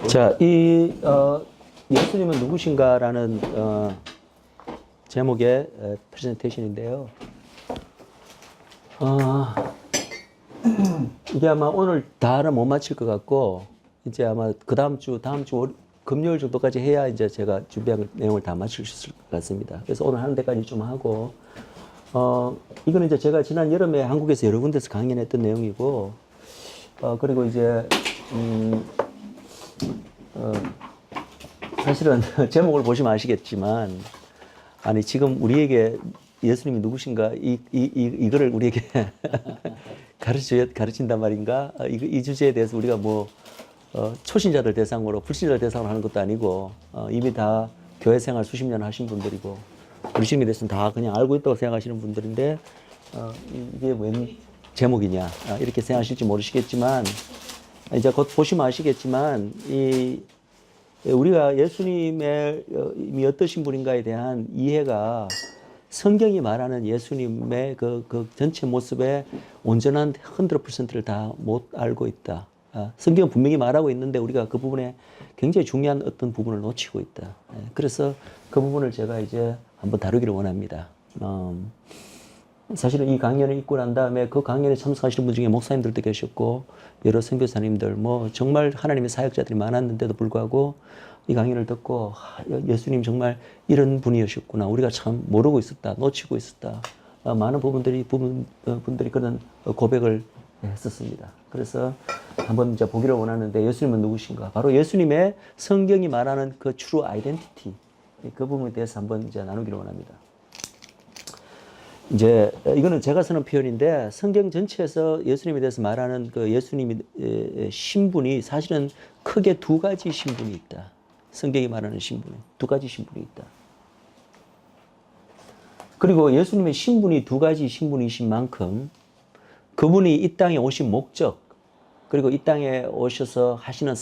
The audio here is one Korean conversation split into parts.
자, 예수님은 누구신가라는 제목의 프레젠테이션인데요. 이게 아마 오늘 다는 못 마칠 것 같고, 이제 아마 다음 주 금요일 정도까지 해야 이제 제가 준비한 내용을 다 마칠 수 있을 것 같습니다. 그래서 오늘 하는 데까지 좀 하고, 이거는 이제 제가 지난 여름에 한국에서 여러 군데서 강연했던 내용이고, 그리고 이제, 사실은 제목을 보시면 아시겠지만, 아니, 지금 우리에게 예수님이 누구신가, 이거를 우리에게 가르친단 말인가? 이 주제에 대해서 우리가 초신자들 대상으로, 불신자들 대상으로 하는 것도 아니고, 이미 다 교회 생활 수십 년 하신 분들이고, 우리 주님에 대해서는 다 그냥 알고 있다고 생각하시는 분들인데, 이게 웬 제목이냐, 이렇게 생각하실지 모르시겠지만, 이제 곧 보시면 아시겠지만, 우리가 예수님이 어떠신 분인가에 대한 이해가 성경이 말하는 예수님의 그 전체 모습의 온전한 100%를 다 못 알고 있다. 성경은 분명히 말하고 있는데 우리가 그 부분에 굉장히 중요한 어떤 부분을 놓치고 있다. 그래서 그 부분을 제가 이제 한번 다루기를 원합니다. 사실은 이 강연을 읽고 난 다음에 그 강연에 참석하시는 분 중에 목사님들도 계셨고 여러 선교사님들 정말 하나님의 사역자들이 많았는데도 불구하고 이 강연을 듣고 예수님 정말 이런 분이셨구나. 우리가 참 모르고 있었다. 놓치고 있었다. 많은 분들이 그런 고백을 했었습니다. 그래서 한번 이제 보기를 원하는데 예수님은 누구신가? 바로 예수님의 성경이 말하는 그 true identity 그 부분에 대해서 한번 이제 나누기를 원합니다. 이제 이거는 제가 쓰는 표현인데 성경 전체에서 예수님에 대해서 말하는 그 예수님의 신분이 사실은 크게 두 가지 신분이 있다. 성경이 말하는 신분이 두 가지 신분이 있다. 그리고 예수님의 신분이 두 가지 신분이신 만큼 그분이 이 땅에 오신 목적 그리고 이 땅에 오셔서 하시는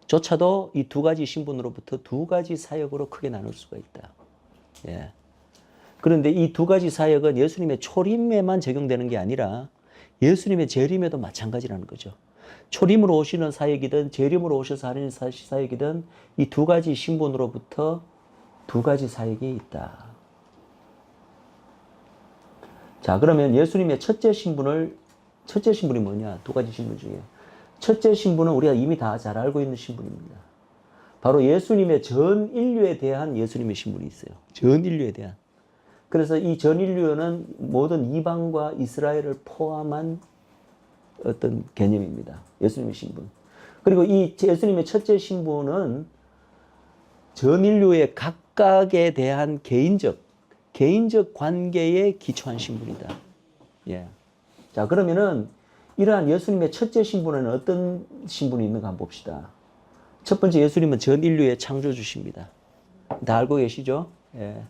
사역조차도 이 두 가지 신분으로부터 두 가지 사역으로 크게 나눌 수가 있다. 예. 그런데 이 두 가지 사역은 예수님의 초림에만 적용되는 게 아니라 예수님의 재림에도 마찬가지라는 거죠. 초림으로 오시는 사역이든 재림으로 오셔서 하는 사역이든 이 두 가지 신분으로부터 두 가지 사역이 있다. 자, 그러면 예수님의 첫째 신분이 뭐냐? 두 가지 신분 중에. 첫째 신분은 우리가 이미 다 잘 알고 있는 신분입니다. 바로 예수님의 전 인류에 대한 예수님의 신분이 있어요. 전 인류에 대한. 그래서 이 전 인류는 모든 이방과 이스라엘을 포함한 어떤 개념입니다. 예수님의 신분. 그리고 이 예수님의 첫째 신분은 전 인류의 각각에 대한 개인적 관계에 기초한 신분이다. 예. 자, 그러면은 이러한 예수님의 첫째 신분에는 어떤 신분이 있는가 한번 봅시다. 첫 번째 예수님은 전 인류의 창조주십니다. 다 알고 계시죠? 예.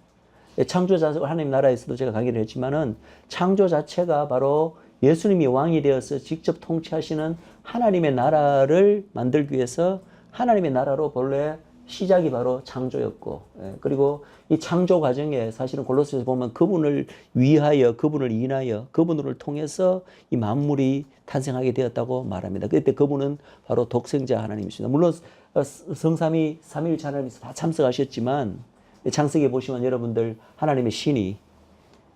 창조자 하나님 나라에서도 제가 강의를 했지만은 창조 자체가 바로 예수님이 왕이 되어서 직접 통치하시는 하나님의 나라를 만들기 위해서 하나님의 나라로 본래 시작이 바로 창조였고, 그리고 이 창조 과정에 사실은 골로새서 보면 그분을 위하여, 그분을 인하여, 그분을 통해서 이 만물이 탄생하게 되었다고 말합니다. 그때 그분은 바로 독생자 하나님이십니다. 물론 성삼위, 삼위일체 하나님께서 다 참석하셨지만 창세기에 보시면 여러분들 하나님의 신이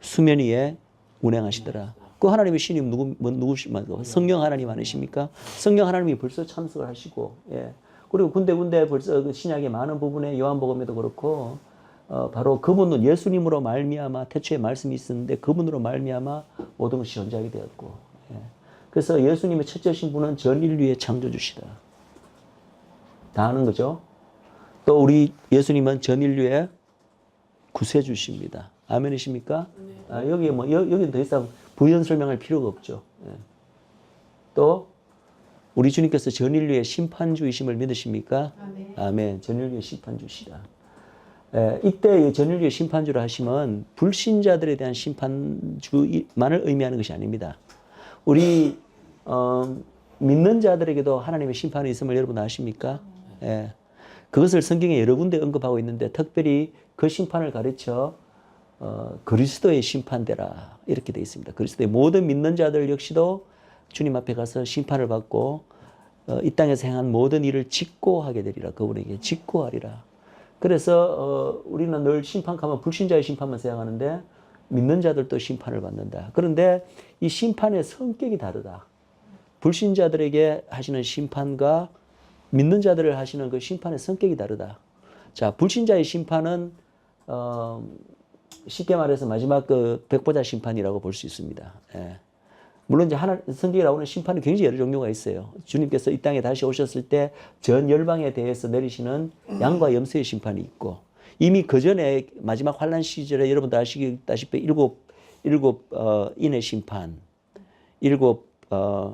수면 위에 운행하시더라. 그 하나님의 신이 누구십니까? 성령 하나님 아니십니까? 성령 하나님이 벌써 참석을 하시고, 예. 그리고 군데군데 벌써 그 신약의 많은 부분에 요한복음에도 그렇고, 바로 그분은 예수님으로 말미암아 태초에 말씀이 있었는데 그분으로 말미암아 모든 것이 존재하게 되었고, 예. 그래서 예수님의 첫째 신분은 전 인류의 창조주시다. 다 아는 거죠? 또 우리 예수님은 전 인류의 구세주십니다. 아멘이십니까? 네. 여기 더 이상 부연 설명할 필요가 없죠. 예. 또 우리 주님께서 전 인류의 심판주이심을 믿으십니까? 아멘. 아멘. 전 인류의 심판주시다. 이때 전 인류의 심판주라 하시면 불신자들에 대한 심판주만을 의미하는 것이 아닙니다. 우리 믿는 자들에게도 하나님의 심판이 있음을 여러분 아십니까? 예. 그것을 성경에 여러 군데 언급하고 있는데 특별히 그 심판을 가르쳐 그리스도의 심판대라 이렇게 되어 있습니다. 그리스도의 모든 믿는 자들 역시도 주님 앞에 가서 심판을 받고 이 땅에서 행한 모든 일을 직고하게 되리라. 그분에게 직고하리라. 그래서 우리는 늘 심판하면 불신자의 심판만 생각하는데 믿는 자들도 심판을 받는다. 그런데 이 심판의 성격이 다르다. 불신자들에게 하시는 심판과 믿는 자들을 하시는 그 심판의 성격이 다르다. 자, 불신자의 심판은 쉽게 말해서 마지막 그 백보자 심판이라고 볼 수 있습니다. 예. 물론 이제 성경에 나오는 심판이 굉장히 여러 종류가 있어요. 주님께서 이 땅에 다시 오셨을 때 전 열방에 대해서 내리시는 양과 염소의 심판이 있고, 이미 그 전에 마지막 환란 시절에 여러분도 아시다시피 일곱 인의 심판, 일곱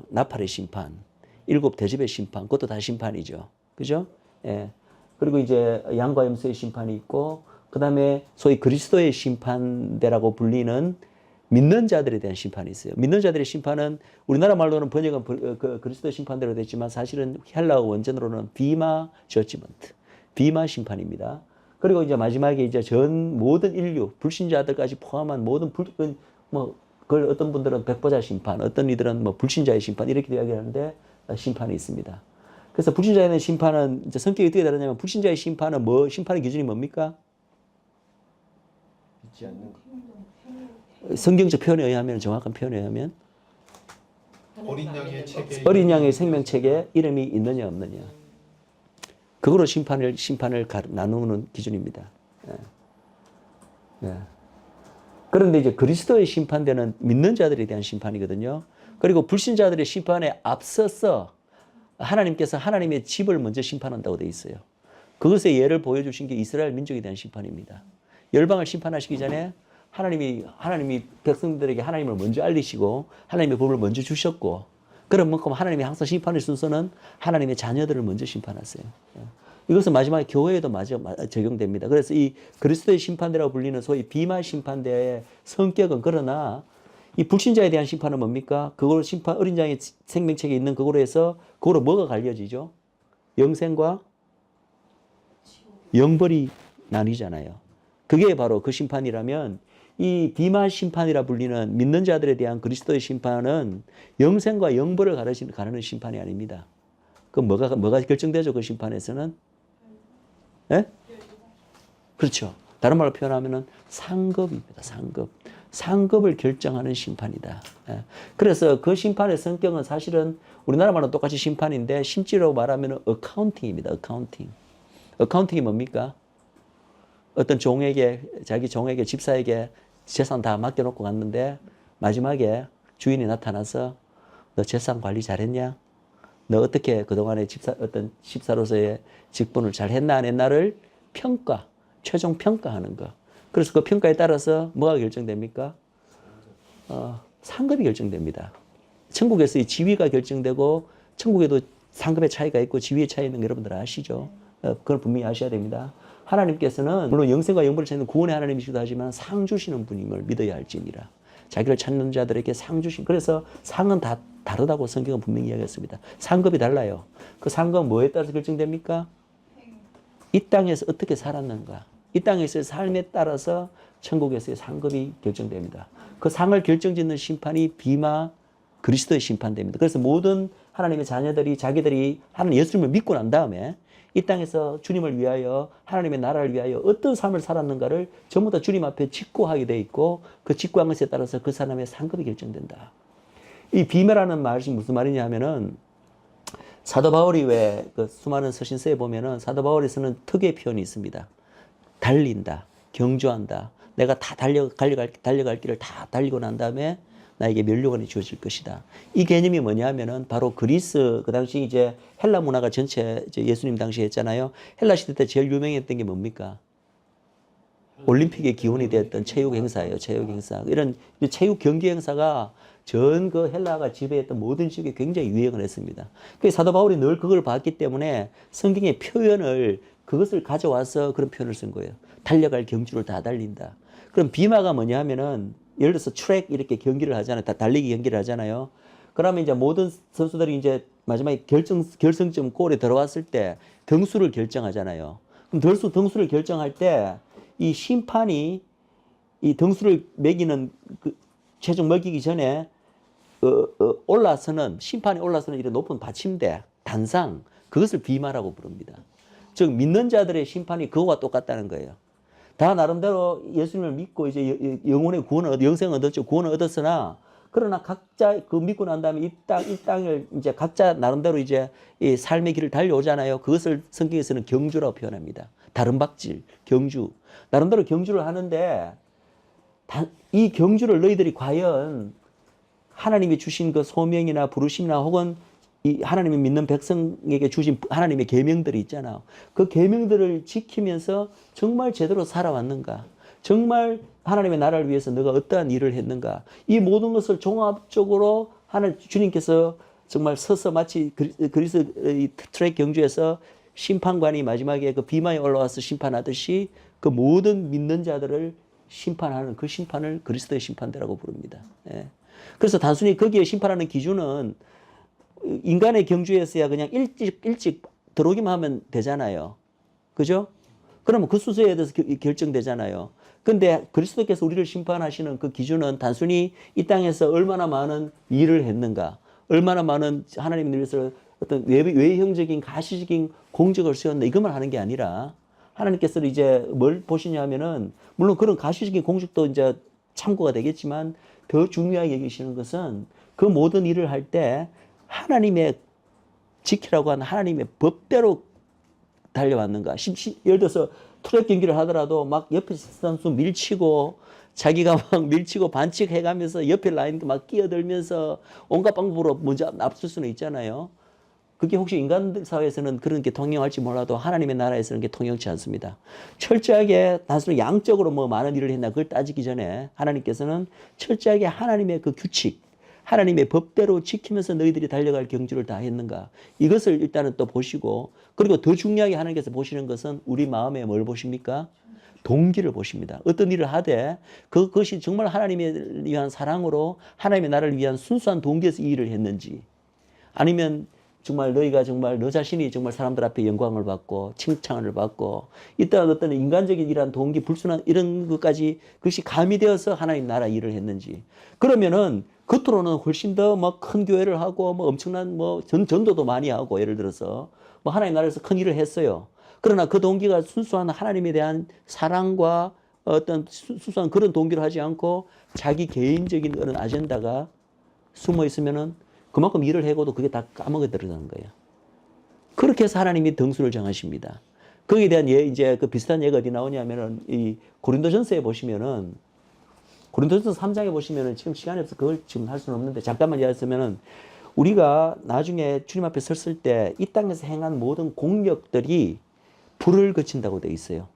나팔의 심판, 일곱 대접의 심판, 그것도 다 심판이죠. 그죠? 예. 그리고 이제 양과 염소의 심판이 있고, 그 다음에 소위 그리스도의 심판대라고 불리는 믿는 자들에 대한 심판이 있어요. 믿는 자들의 심판은 우리나라 말로는 번역은 그리스도의 심판대로 됐지만 사실은 헬라어 원전으로는 비마 저지먼트, 비마 심판입니다. 그리고 이제 마지막에 이제 전 모든 인류, 불신자들까지 포함한 모든 그걸 어떤 분들은 백보자 심판, 어떤 이들은 뭐 불신자의 심판 이렇게 이야기하는데 심판이 있습니다. 그래서 불신자에 대한 심판은 이제 성격이 어떻게 다르냐면 불신자의 심판은 심판의 기준이 뭡니까? 믿지 않는 것. 성경적 표현에 의하면, 정확한 표현에 의하면 어린 양의 생명책에 이름이 있느냐 없느냐. 그거로 심판을 나누는 기준입니다. 예. 예. 그런데 이제 그리스도의 심판대는 믿는 자들에 대한 심판이거든요. 그리고 불신자들의 심판에 앞서서 하나님께서 하나님의 집을 먼저 심판한다고 되어 있어요. 그것의 예를 보여주신 게 이스라엘 민족에 대한 심판입니다. 열방을 심판하시기 전에 하나님이 백성들에게 하나님을 먼저 알리시고 하나님의 법을 먼저 주셨고, 그런 만큼 하나님이 항상 심판의 순서는 하나님의 자녀들을 먼저 심판하세요. 이것은 마지막에 교회에도 적용됩니다. 그래서 이 그리스도의 심판대라고 불리는 소위 비마 심판대의 성격은, 그러나 이 불신자에 대한 심판은 뭡니까? 그걸 어린 양의 생명책에 있는 그거로 해서 그거로 뭐가 갈려지죠? 영생과 영벌이 나뉘잖아요. 그게 바로 그 심판이라면, 이 비마 심판이라 불리는 믿는 자들에 대한 그리스도의 심판은 영생과 영벌을 가르는 심판이 아닙니다. 그 뭐가 결정되죠? 그 심판에서는? 예? 그렇죠. 다른 말로 표현하면은 상급입니다. 상급을 결정하는 심판이다. 예. 그래서 그 심판의 성격은 사실은 우리나라 말은 똑같이 심판인데 실제로 말하면 어카운팅입니다. 어카운팅이 뭡니까? 어떤 자기 종에게, 집사에게 재산 다 맡겨놓고 갔는데 마지막에 주인이 나타나서 너 재산 관리 잘했냐? 너 어떻게 그동안에 어떤 집사로서의 직분을 잘했나 안 했나를 최종 평가하는 거. 그래서 그 평가에 따라서 뭐가 결정됩니까? 상급이 결정됩니다. 천국에서의 지위가 결정되고, 천국에도 상급의 차이가 있고 지위의 차이 있는 거 여러분들 아시죠? 그걸 분명히 아셔야 됩니다. 하나님께서는 물론 영생과 영벌을 찾는 구원의 하나님이시기도 하지만 상 주시는 분임을 믿어야 할지니라. 자기를 찾는 자들에게 상 주신, 그래서 상은 다 다르다고 성경은 분명히 이야기했습니다. 상급이 달라요. 그 상급은 뭐에 따라서 결정됩니까? 이 땅에서 어떻게 살았는가. 이 땅에서의 삶에 따라서 천국에서의 상급이 결정됩니다. 그 상을 결정짓는 심판이 비마 그리스도의 심판됩니다. 그래서 모든 하나님의 자녀들이 자기들이 하나님 예수님을 믿고 난 다음에 이 땅에서 주님을 위하여, 하나님의 나라를 위하여 어떤 삶을 살았는가를 전부 다 주님 앞에 직고하게 돼 있고, 그 직고한 것에 따라서 그 사람의 상급이 결정된다. 이 비매라는 말이 무슨 말이냐 하면은, 사도 바울이 왜 그 수많은 서신서에 보면은 사도 바울이 쓰는 특유의 표현이 있습니다. 달린다, 경주한다. 내가 다 달려갈 길을 다 달리고 난 다음에 나에게 면류관이 주어질 것이다. 이 개념이 뭐냐 하면은 바로 그리스, 그 당시 이제 헬라 문화가 전체 예수님 당시에 했잖아요. 헬라 시대 때 제일 유명했던 게 뭡니까? 올림픽의 기원이 되었던 체육 행사예요. 체육 행사. 이런 체육 경기 행사가 전 그 헬라가 지배했던 모든 지역에 굉장히 유행을 했습니다. 그래서 사도 바울이 늘 그걸 봤기 때문에 성경의 표현을, 그것을 가져와서 그런 표현을 쓴 거예요. 달려갈 경주를 다 달린다. 그럼 비마가 뭐냐 하면은, 예를 들어서 트랙 이렇게 경기를 하잖아요. 다 달리기 경기를 하잖아요. 그러면 이제 모든 선수들이 이제 마지막에 결승점 골에 들어왔을 때 등수를 결정하잖아요. 그럼 등수를 결정할 때 이 심판이 이 등수를 매기는 최종 매기기 전에 심판이 올라서는 이런 높은 받침대, 단상, 그것을 비마라고 부릅니다. 즉 믿는 자들의 심판이 그거와 똑같다는 거예요. 다 나름대로 예수님을 믿고 이제 영혼의 구원을 영생을 얻었죠. 구원을 얻었으나 그러나 각자 그 믿고 난 다음에 이 땅을 이제 각자 나름대로 이제 이 삶의 길을 달려오잖아요. 그것을 성경에서는 경주라고 표현합니다. 다른 박질, 경주. 나름대로 경주를 하는데 이 경주를 너희들이 과연 하나님이 주신 그 소명이나 부르심이나 혹은 이 하나님이 믿는 백성에게 주신 하나님의 계명들이 있잖아요. 그 계명들을 지키면서 정말 제대로 살아왔는가? 정말 하나님의 나라를 위해서 너가 어떠한 일을 했는가? 이 모든 것을 종합적으로 주님께서 정말 서서 마치 그리스 트랙 경주에서 심판관이 마지막에 그 비마에 올라와서 심판하듯이 그 모든 믿는 자들을 심판하는 그 심판을 그리스도의 심판대라고 부릅니다. 예. 그래서 단순히 거기에 심판하는 기준은 인간의 경주에서야 그냥 일찍 들어오기만 하면 되잖아요. 그죠? 그러면 그 순서에 대해서 결정되잖아요. 근데 그리스도께서 우리를 심판하시는 그 기준은 단순히 이 땅에서 얼마나 많은 일을 했는가, 얼마나 많은 하나님을 위해서 어떤 외형적인 가시적인 공적을 세웠나 이것만 하는 게 아니라 하나님께서 이제 뭘 보시냐 하면은 물론 그런 가시적인 공적도 이제 참고가 되겠지만 더 중요하게 여기시는 것은 그 모든 일을 할 때 하나님의 지키라고 하는 하나님의 법대로 달려왔는가. 예를 들어서 트랙 경기를 하더라도 막 옆에 선수 밀치고 자기가 막 밀치고 반칙해가면서 옆에 라인 막 끼어들면서 온갖 방법으로 먼저 앞설 수는 있잖아요. 그게 혹시 인간 사회에서는 그런 게 통용할지 몰라도 하나님의 나라에서는 그게 통용치 않습니다. 철저하게 단순히 양적으로 뭐 많은 일을 했나 그걸 따지기 전에 하나님께서는 철저하게 하나님의 그 규칙, 하나님의 법대로 지키면서 너희들이 달려갈 경주를 다 했는가. 이것을 일단은 또 보시고 그리고 더 중요하게 하나님께서 보시는 것은 우리 마음에 뭘 보십니까? 동기를 보십니다. 어떤 일을 하되 그것이 정말 하나님에 위한 사랑으로 하나님의 나라를 위한 순수한 동기에서 이 일을 했는지 아니면 정말 너희가 정말 너 자신이 정말 사람들 앞에 영광을 받고 칭찬을 받고 이따가 어떤 인간적인 이러한 동기 불순한 이런 것까지 그것이 가미되어서 하나님 나라 일을 했는지 그러면은 겉으로는 훨씬 더 뭐 큰 교회를 하고 뭐 엄청난 뭐 전도도 많이 하고 예를 들어서 뭐 하나님 나라에서 큰 일을 했어요. 그러나 그 동기가 순수한 하나님에 대한 사랑과 어떤 순수한 그런 동기를 하지 않고 자기 개인적인 그런 아젠다가 숨어 있으면은 그만큼 일을 해고도 그게 다 까먹어들어가는 거예요. 그렇게 해서 하나님이 등수를 정하십니다. 거기에 대한 이제 그 비슷한 예가 어디 나오냐면은 이 고린도전서에 보시면은 고린도전서 3장에 보시면은 지금 시간이 없어서 그걸 지금 할 수는 없는데 잠깐만 이야기하면은 우리가 나중에 주님 앞에 섰을 때 이 땅에서 행한 모든 공력들이 불을 거친다고 되어 있어요.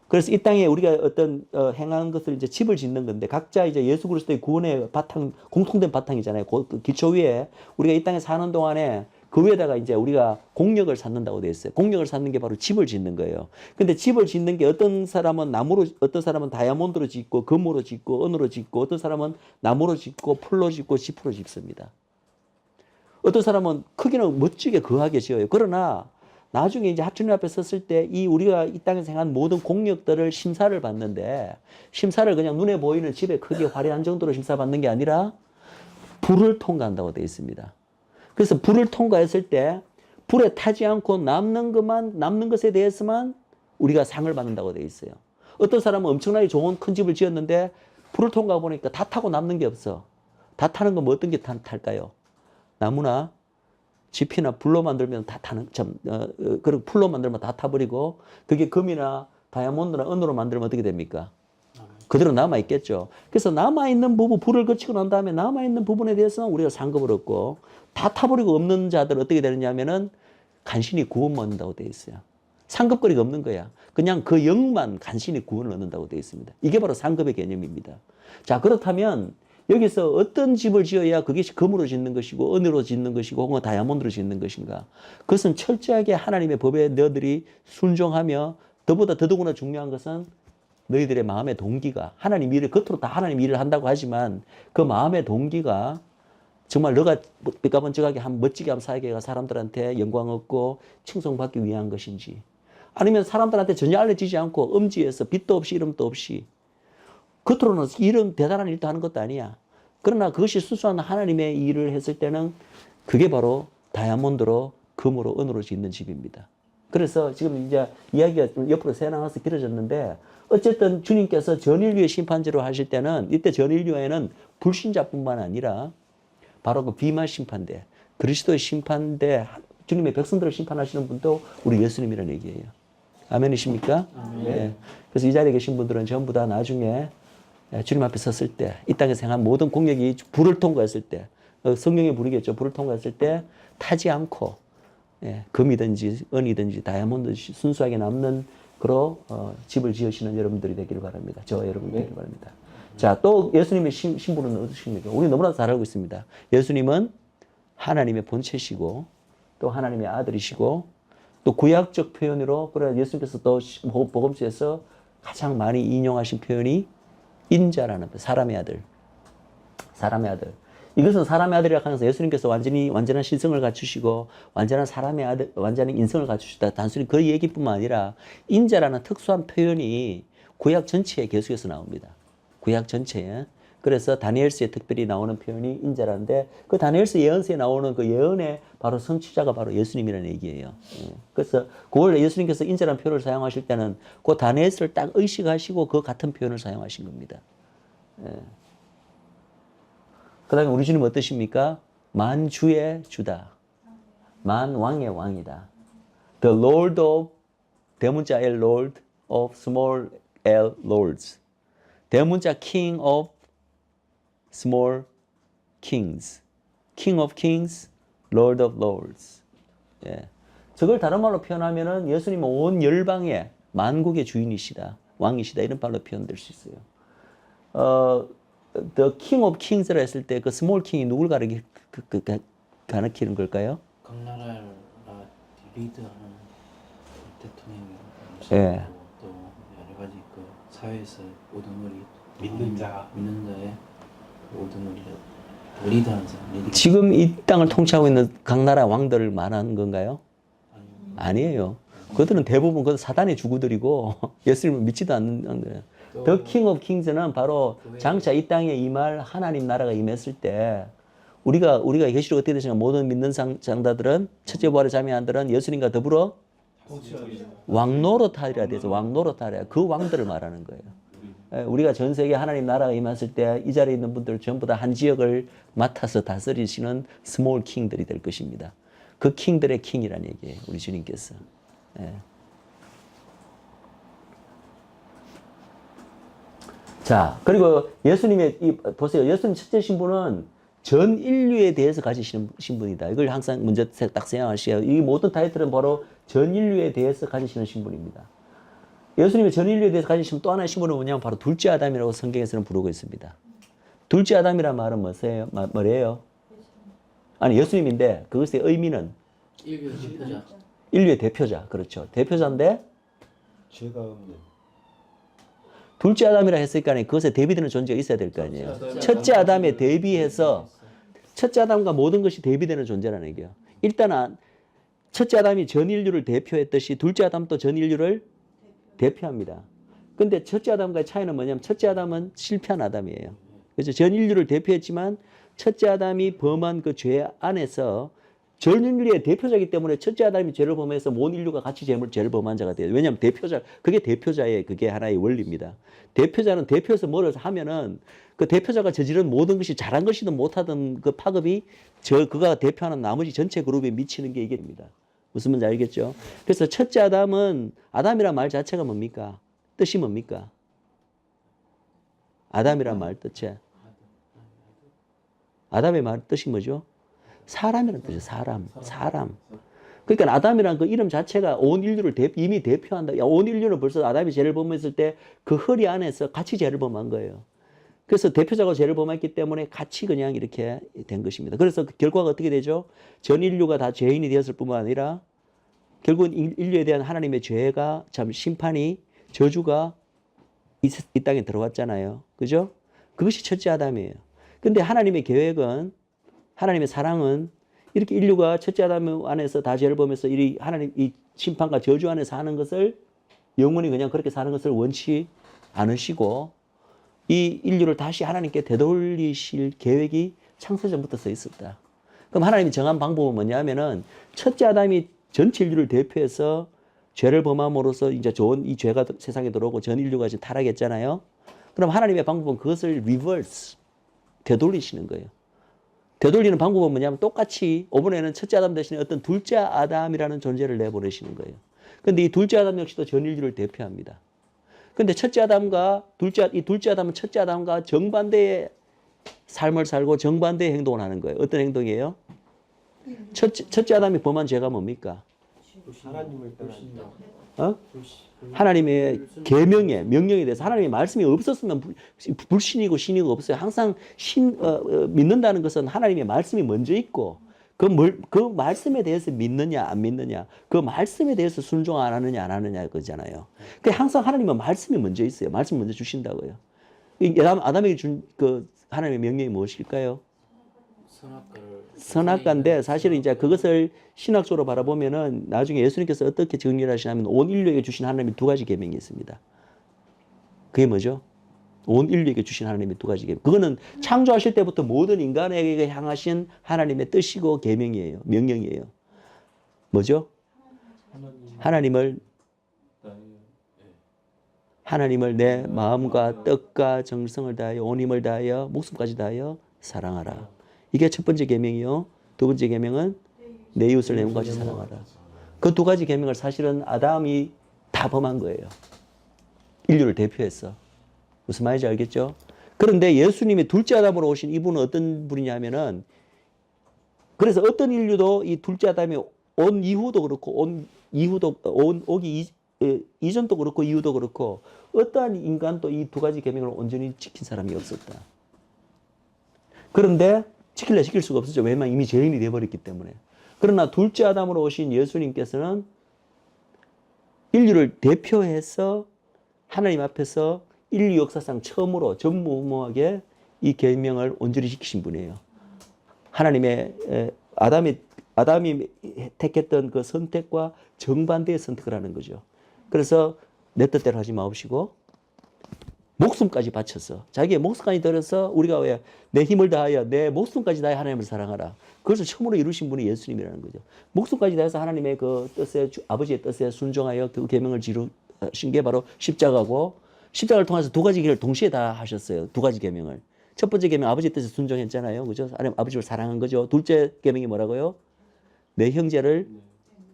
그래서 이 땅에 우리가 어떤 행한 것을 이제 집을 짓는 건데 각자 이제 예수 그리스도의 구원의 바탕 공통된 바탕이잖아요. 그 기초 위에 우리가 이 땅에 사는 동안에 그 위에다가 이제 우리가 공력을 쌓는다고 되어 있어요. 공력을 쌓는 게 바로 집을 짓는 거예요. 근데 집을 짓는 게 어떤 사람은 나무로, 어떤 사람은 다이아몬드로 짓고 금으로 짓고 은으로 짓고 어떤 사람은 나무로 짓고 풀로 짓고 지프로 짓습니다. 어떤 사람은 크기는 멋지게 거하게 지어요. 그러나 나중에 이제 하나님 앞에 섰을 때 이 우리가 이 땅에서 행한 모든 공력들을 심사를 받는데 심사를 그냥 눈에 보이는 집의 크기 화려한 정도로 심사받는 게 아니라 불을 통과한다고 되어 있습니다. 그래서 불을 통과했을 때 불에 타지 않고 남는 것에 대해서만 우리가 상을 받는다고 되어 있어요. 어떤 사람은 엄청나게 좋은 큰 집을 지었는데 불을 통과해 보니까 다 타고 남는 게 없어. 다 타는 건 뭐 어떤 게 탈까요? 나무나 지피나 불로 만들면 다 타는, 그리고 풀로 만들면 다 타버리고, 그게 금이나 다이아몬드나 은으로 만들면 어떻게 됩니까? 그대로 남아있겠죠. 그래서 남아있는 부분, 불을 거치고 난 다음에 남아있는 부분에 대해서는 우리가 상급을 얻고, 다 타버리고 없는 자들 어떻게 되느냐면은 간신히 구원 얻는다고 되어 있어요. 상급거리가 없는 거야. 그냥 그 영만 간신히 구원을 얻는다고 되어 있습니다. 이게 바로 상급의 개념입니다. 자, 그렇다면, 여기서 어떤 집을 지어야 그것이 금으로 짓는 것이고 은으로 짓는 것이고 혹은 다이아몬드로 짓는 것인가. 그것은 철저하게 하나님의 법에 너희들이 순종하며 더더구나 중요한 것은 너희들의 마음의 동기가 하나님 일을 겉으로 다 하나님 일을 한다고 하지만 그 마음의 동기가 정말 너가 삐까번쩍하게 멋지게 한번 살게 사람들한테 영광 얻고 칭송받기 위한 것인지 아니면 사람들한테 전혀 알려지지 않고 음지에서 빛도 없이 이름도 없이 겉으로는 이런 대단한 일도 하는 것도 아니야. 그러나 그것이 순수한 하나님의 일을 했을 때는 그게 바로 다이아몬드로 금으로 은으로 짓는 집입니다. 그래서 지금 이제 이야기가 좀 옆으로 새나가서 길어졌는데 어쨌든 주님께서 전 인류의 심판제로 하실 때는 이때 전 인류에는 불신자뿐만 아니라 바로 그 비마 심판대, 그리스도의 심판대, 주님의 백성들을 심판하시는 분도 우리 예수님이라는 얘기예요. 아멘이십니까? 네. 그래서 이 자리에 계신 분들은 전부 다 나중에 주님 앞에 섰을 때, 이 땅에서 행한 모든 공력이 불을 통과했을 때, 성경의 불이겠죠. 불을 통과했을 때 타지 않고 금이든지 은이든지 다이아몬드든지 순수하게 남는 그런 집을 지으시는 여러분들이 되기를 바랍니다. 저 여러분들이 되기를 바랍니다. 자, 또 예수님의 신분은 어떠십니까? 우리 너무나 잘 알고 있습니다. 예수님은 하나님의 본체시고 또 하나님의 아들이시고 또 구약적 표현으로 그래 예수님께서 또 복음서에서 가장 많이 인용하신 표현이 인자라는 사람의 아들. 사람의 아들. 이것은 사람의 아들이라 하면서 예수님께서 완전한 신성을 갖추시고 완전한 사람의 아들, 완전한 인성을 갖추시다. 단순히 그 얘기뿐만 아니라 인자라는 특수한 표현이 구약 전체에 계속해서 나옵니다. 구약 전체에. 그래서 다니엘서에 특별히 나오는 표현이 인자라는데 그 다니엘서 예언서에 나오는 그 예언의 바로 성취자가 바로 예수님이라는 얘기예요. 그래서 그걸 예수님께서 인자라는 표현을 사용하실 때는 그 다니엘서를 딱 의식하시고 그 같은 표현을 사용하신 겁니다. 그 다음에 우리 주님 어떠십니까? 만주의 주다. 만왕의 왕이다. The Lord of, 대문자 L Lord of small L Lords. 대문자 King of small kings. King of kings, Lord of lords. 예. 저걸 다른 말로 표현하면은 예수님은 온 열방의 만국의 주인이시다. 왕이시다. 이런 말로 표현될 수 있어요. The King of Kings라 했을 때 그 스몰 킹이 누굴 가리키는 걸까요? 각 나라를 리드하는 대통령이 예. 또 여러 가지 그 사회에서 모든 우리 믿는 자. 믿는 자의 모든 우리를 리드하는 사람. 지금 이 땅을 통치하고 있는 각 나라 왕들을 말하는 건가요? 아니에요. 그들은 대부분 그 사단의 주구들이고 예수님을 믿지도 않는 거예요. The King of Kings는 바로 장차 이 땅에 임할 하나님 나라가 임했을 때 우리가 계시록 어떻게 되시냐 모든 믿는 장자들은 첫째 부활의 자매안들은 예수님과 더불어 왕노릇하리라 되죠. 왕노릇하리라. 그 왕들을 말하는 거예요. 우리가 전 세계 하나님 나라가 임했을 때 이 자리에 있는 분들 전부 다 한 지역을 맡아서 다스리시는 스몰 킹들이 될 것입니다. 그 킹들의 킹이라는 얘기예요. 우리 주님께서. 예. 자, 그리고 예수님의 보세요. 예수님 첫째 신분은 전 인류에 대해서 가지시는 신분이다. 이걸 항상 먼저 딱 생각하시고요. 이 모든 타이틀은 바로 전 인류에 대해서 가지시는 신분입니다. 예수님의 전 인류에 대해서 가지시는 또 하나의 신분은 뭐냐면 바로 둘째 아담이라고 성경에서는 부르고 있습니다. 둘째 아담이란 말은 뭐예요? 아니, 예수님인데 그것의 의미는 인류의 대표자. 인류의 대표자. 그렇죠. 대표자인데 죄가 없는. 둘째 아담이라 했으니까 그것에 대비되는 존재가 있어야 될 거 아니에요. 첫째 아담에 대비해서 첫째 아담과 모든 것이 대비되는 존재라는 얘기예요. 일단은 첫째 아담이 전 인류를 대표했듯이 둘째 아담도 전 인류를 대표합니다. 근데 첫째 아담과의 차이는 뭐냐면 첫째 아담은 실패한 아담이에요. 그래서 전 인류를 대표했지만 첫째 아담이 범한 그 죄 안에서 전 인류의 대표자이기 때문에 첫째 아담이 죄를 범해서 온 인류가 같이 죄를 범한 자가 돼요. 왜냐하면 대표자, 그게 대표자의 그게 하나의 원리입니다. 대표자는 대표에서 뭐를 하면은 그 대표자가 저지른 모든 것이 잘한 것이든 못하든 그 파급이 그가 대표하는 나머지 전체 그룹에 미치는 게 이게입니다. 무슨 말인지 알겠죠? 그래서 첫째 아담은 아담이란 말 자체가 뭡니까? 뜻이 뭡니까? 아담이란 말 뜻이. 아담의 말 뜻이 뭐죠? 사람이라는 뜻이에요. 사람. 그러니까 아담이라는 그 이름 자체가 온 인류를 이미 대표한다. 온 인류는 벌써 아담이 죄를 범했을 때 그 허리 안에서 같이 죄를 범한 거예요. 그래서 대표자가 죄를 범했기 때문에 같이 그냥 이렇게 된 것입니다. 그래서 그 결과가 어떻게 되죠? 전 인류가 다 죄인이 되었을 뿐만 아니라 결국은 인류에 대한 하나님의 죄가 참 심판이 저주가 이 땅에 들어왔잖아요. 그죠? 그것이 첫째 아담이에요. 근데 하나님의 계획은 하나님의 사랑은 이렇게 인류가 첫째 아담 안에서 다 죄를 범해서 하나님 이 심판과 저주 안에 사는 것을 영원히 그냥 그렇게 사는 것을 원치 않으시고 이 인류를 다시 하나님께 되돌리실 계획이 창세전부터 써 있었다. 그럼 하나님이 정한 방법은 뭐냐면은 첫째 아담이 전체 인류를 대표해서 죄를 범함으로써 이제 좋은 이 죄가 세상에 들어오고 전 인류가 지금 타락했잖아요. 그럼 하나님의 방법은 그것을 리버스, 되돌리시는 거예요. 되돌리는 방법은 뭐냐면 똑같이 이번에는 첫째 아담 대신에 어떤 둘째 아담이라는 존재를 내보내시는 거예요. 근데 이 둘째 아담 역시도 전 인류를 대표합니다. 근데 첫째 아담과 이 둘째 아담은 첫째 아담과 정반대의 삶을 살고 정반대의 행동을 하는 거예요. 어떤 행동이에요? 첫째 아담이 범한 죄가 뭡니까? 하나님을 따르신다. 어? 하나님의 계명에 명령에 대해서 하나님의 말씀이 없었으면 불신이고 신이고 없어요. 항상 믿는다는 것은 하나님의 말씀이 먼저 있고 그 말씀에 대해서 믿느냐 안 믿느냐 그 말씀에 대해서 순종 안 하느냐 안 하느냐 그거잖아요. 그 항상 하나님은 말씀이 먼저 있어요. 말씀 먼저 주신다고요. 아담에게 준 그 하나님의 명령이 무엇일까요? 선악과인데 사실은 이제 그것을 신학적으로 바라보면은 나중에 예수님께서 어떻게 정리를 하시냐면 온 인류에게 주신 하나님의 두 가지 계명이 있습니다. 그게 뭐죠? 온 인류에게 주신 하나님의 두 가지 계명. 그거는 창조하실 때부터 모든 인간에게 향하신 하나님의 뜻이고 계명이에요. 명령이에요. 뭐죠? 하나님을 내 마음과 뜻과 정성을 다하여 온 힘을 다하여 목숨까지 다하여 사랑하라. 이게 첫 번째 계명이요. 두 번째 계명은 내 이웃을 내 몸같이 사랑하라. 그 두 가지 계명을 사실은 아담이 다 범한 거예요. 인류를 대표해서. 무슨 말인지 알겠죠? 그런데 예수님이 둘째 아담으로 오신 이분은 어떤 분이냐면은 그래서 어떤 인류도 이 둘째 아담이 온 이후도 그렇고 오기 이전도 그렇고 이후도 그렇고 어떠한 인간도 이 두 가지 계명을 온전히 지킨 사람이 없었다. 그런데 지킬래 지킬 수가 없었죠. 왜냐면 이미 죄인이 되어버렸기 때문에. 그러나 둘째 아담으로 오신 예수님께서는 인류를 대표해서 하나님 앞에서 인류 역사상 처음으로 전무후무하게 이 계명을 온전히 지키신 분이에요. 하나님의 아담이 택했던 그 선택과 정반대의 선택을 하는 거죠. 그래서 내 뜻대로 하지 마옵시고 목숨까지 바쳐서 자기의 목숨까지 들여서 우리가 왜 내 힘을 다하여 내 목숨까지 다하여 하나님을 사랑하라. 그것을 처음으로 이루신 분이 예수님이라는 거죠. 목숨까지 다해서 하나님의 그 뜻에 아버지의 뜻에 순종하여 그 계명을 지루신 게 바로 십자가고 십자가를 통해서 두 가지 길을 동시에 다 하셨어요. 두 가지 계명을. 첫 번째 계명 아버지의 뜻에 순종했잖아요. 그죠? 아버지를 사랑한 거죠. 둘째 계명이 뭐라고요? 내 형제를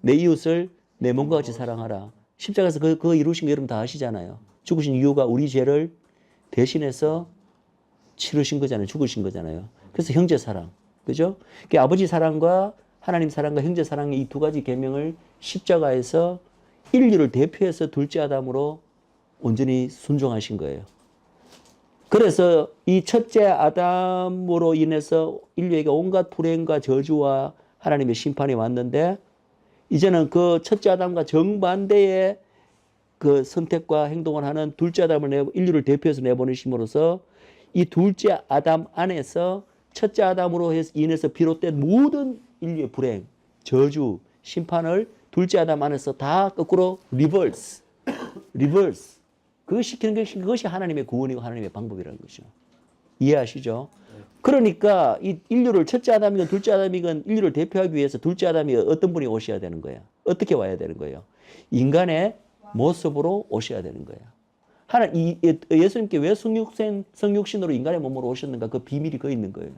내 이웃을 내 몸과 같이 사랑하라. 십자가에서 그거 이루신 거 여러분 다 아시잖아요. 죽으신 이유가 우리 죄를 대신해서 치르신 거잖아요. 죽으신 거잖아요. 그래서 형제 사랑. 그죠? 그러니까 아버지 사랑과 하나님 사랑과 형제 사랑의 이 두 가지 계명을 십자가에서 인류를 대표해서 둘째 아담으로 온전히 순종하신 거예요. 그래서 이 첫째 아담으로 인해서 인류에게 온갖 불행과 저주와 하나님의 심판이 왔는데 이제는 그 첫째 아담과 정반대의 그 선택과 행동을 하는 둘째 아담을 인류를 대표해서 내보내심으로써 이 둘째 아담 안에서 첫째 아담으로 인해서 비롯된 모든 인류의 불행, 저주, 심판을 둘째 아담 안에서 다 거꾸로 리버스. 그거 시키는 것이 그것이 하나님의 구원이고 하나님의 방법이라는 거죠. 이해하시죠? 그러니까 이 인류를 첫째 아담이건 둘째 아담이건 인류를 대표하기 위해서 둘째 아담이 어떤 분이 오셔야 되는 거야? 어떻게 와야 되는 거예요? 인간의 모습으로 오셔야 되는 거야. 예수님께 왜 성육신으로 인간의 몸으로 오셨는가? 그 비밀이 그 있는 거예요.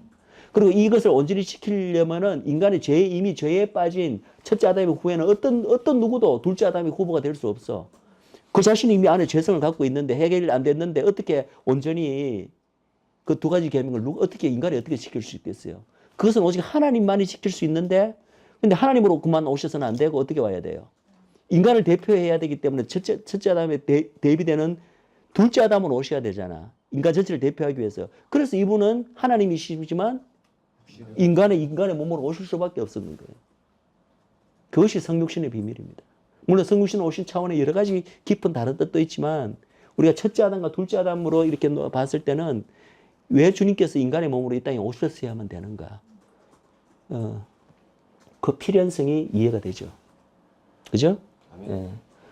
그리고 이것을 온전히 지키려면은 인간의 이미 죄에 빠진 첫째 아담의 후에는 어떤 누구도 둘째 아담의 후보가 될 수 없어. 그 자신이 이미 안에 죄성을 갖고 있는데 해결이 안 됐는데 어떻게 온전히 그 두 가지 계명을 어떻게 인간이 어떻게 지킬 수 있겠어요? 그것은 오직 하나님만이 지킬 수 있는데 근데 하나님으로 그만 오셔서는 안 되고 어떻게 와야 돼요? 인간을 대표해야 되기 때문에 첫째 아담에 대비되는 둘째 아담으로 오셔야 되잖아. 인간 전체를 대표하기 위해서. 그래서 이분은 하나님이시지만 인간의 몸으로 오실 수밖에 없었는 거예요. 그것이 성육신의 비밀입니다. 물론 성육신 오신 차원의 여러 가지 깊은 다른 뜻도 있지만 우리가 첫째 아담과 둘째 아담으로 이렇게 봤을 때는 왜 주님께서 인간의 몸으로 이 땅에 오셨어야만 되는가? 그 필연성이 이해가 되죠. 그죠? 예.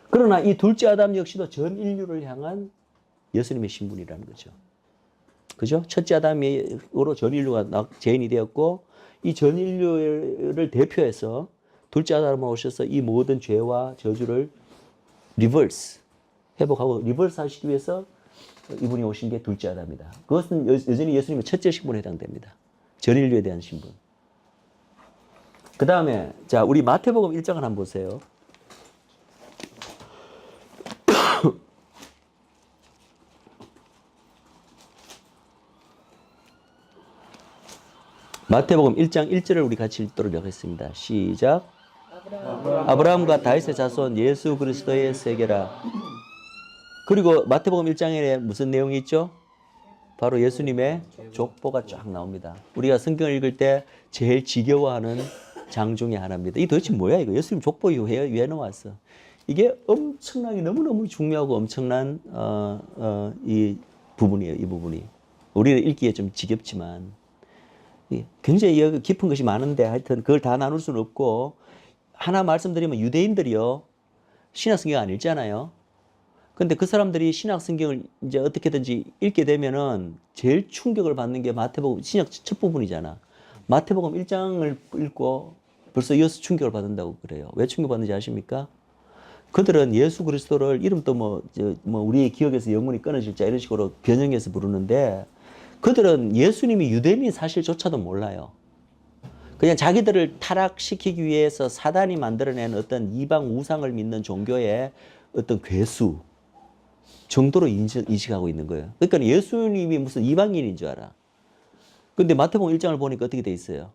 그러나 이 둘째 아담 역시도 전 인류를 향한 예수님의 신분이라는 거죠. 그죠? 첫째 아담으로 전 인류가 죄인이 되었고 이 전 인류를 대표해서 둘째 아담으로 오셔서 이 모든 죄와 저주를 리버스 회복하고 리버스 하시기 위해서 이분이 오신 게 둘째 아담이다. 그것은 여전히 예수님의 첫째 신분에 해당됩니다. 전 인류에 대한 신분. 그 다음에 자 우리 마태복음 1장을 한번 보세요. 마태복음 1장 1절을 우리 같이 읽도록 하겠습니다. 시작. 아브라함과 다윗의 자손 예수 그리스도의 세계라. 그리고 마태복음 1장에 무슨 내용이 있죠? 바로 예수님의 족보가 쫙 나옵니다. 우리가 성경을 읽을 때 제일 지겨워하는 장 중에 하나입니다. 이 도대체 뭐야 이거? 예수님 족보 왜 나왔어? 이게 엄청나게 너무너무 중요하고 엄청난 이 부분이에요. 이 부분이. 우리는 읽기에 좀 지겹지만 굉장히 깊은 것이 많은데 하여튼 그걸 다 나눌 수는 없고 하나 말씀드리면 유대인들이요. 신약 성경 안 읽잖아요. 근데 그 사람들이 신약 성경을 이제 어떻게든지 읽게 되면은 제일 충격을 받는 게 마태복음 신약 첫 부분이잖아. 마태복음 1장을 읽고 벌써 이어서 충격을 받는다고 그래요. 왜 충격받는지 아십니까? 그들은 예수 그리스도를 이름도 뭐 우리의 기억에서 영원히 끊어질 자 이런 식으로 변형해서 부르는데 그들은 예수님이 유대인인 사실조차도 몰라요. 그냥 자기들을 타락시키기 위해서 사단이 만들어낸 어떤 이방 우상을 믿는 종교의 어떤 괴수 정도로 인식하고 있는 거예요. 그러니까 예수님이 무슨 이방인인 줄 알아. 근데 마태복음 1장을 보니까 어떻게 돼 있어요?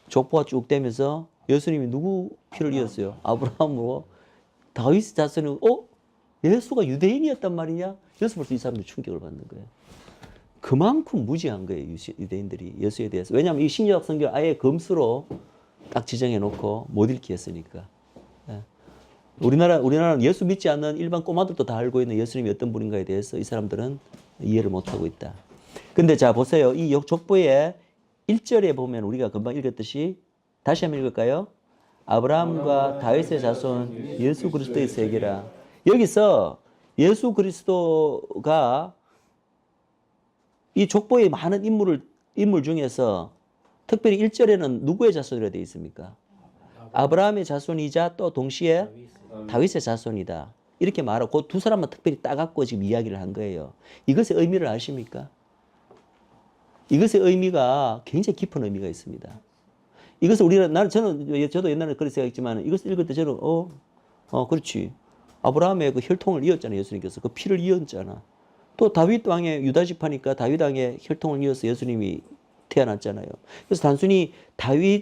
족보가 쭉 되면서 예수님이 누구 피를 이었어요? 아브라함으로 다윗 자손이 예수가 유대인이었단 말이냐? 그래서 벌써 이 사람들이 충격을 받는 거예요. 그만큼 무지한 거예요, 유대인들이 예수에 대해서. 왜냐하면 이 신약 성경 아예 검수로 딱 지정해 놓고 못 읽게 했으니까. 예. 우리나라는 예수 믿지 않는 일반 꼬마들도 다 알고 있는 예수님이 어떤 분인가에 대해서 이 사람들은 이해를 못 하고 있다. 근데 자 보세요. 이 족보의 1절에 보면 우리가 금방 읽었듯이 다시 한번 읽을까요? 아브라함과 다윗의 자손 예수 그리스도의 세계라. 여기서 예수 그리스도가 이 족보의 많은 인물 중에서 특별히 1절에는 누구의 자손이라 되어 있습니까? 아브라함의 자손이자 또 동시에 다윗의 자손이다. 이렇게 말하고 그 두 사람만 특별히 따갖고 지금 이야기를 한 거예요. 이것의 의미를 아십니까? 이것의 의미가 굉장히 깊은 의미가 있습니다. 이것을 저도 옛날에 그렇게 생각했지만 이것을 읽을 때 저는 그렇지. 아브라함의 그 혈통을 이었잖아요. 예수님께서 그 피를 이었잖아. 또 다윗 왕의 유다 지파니까 다윗 왕의 혈통을 이어서 예수님이 태어났잖아요. 그래서 단순히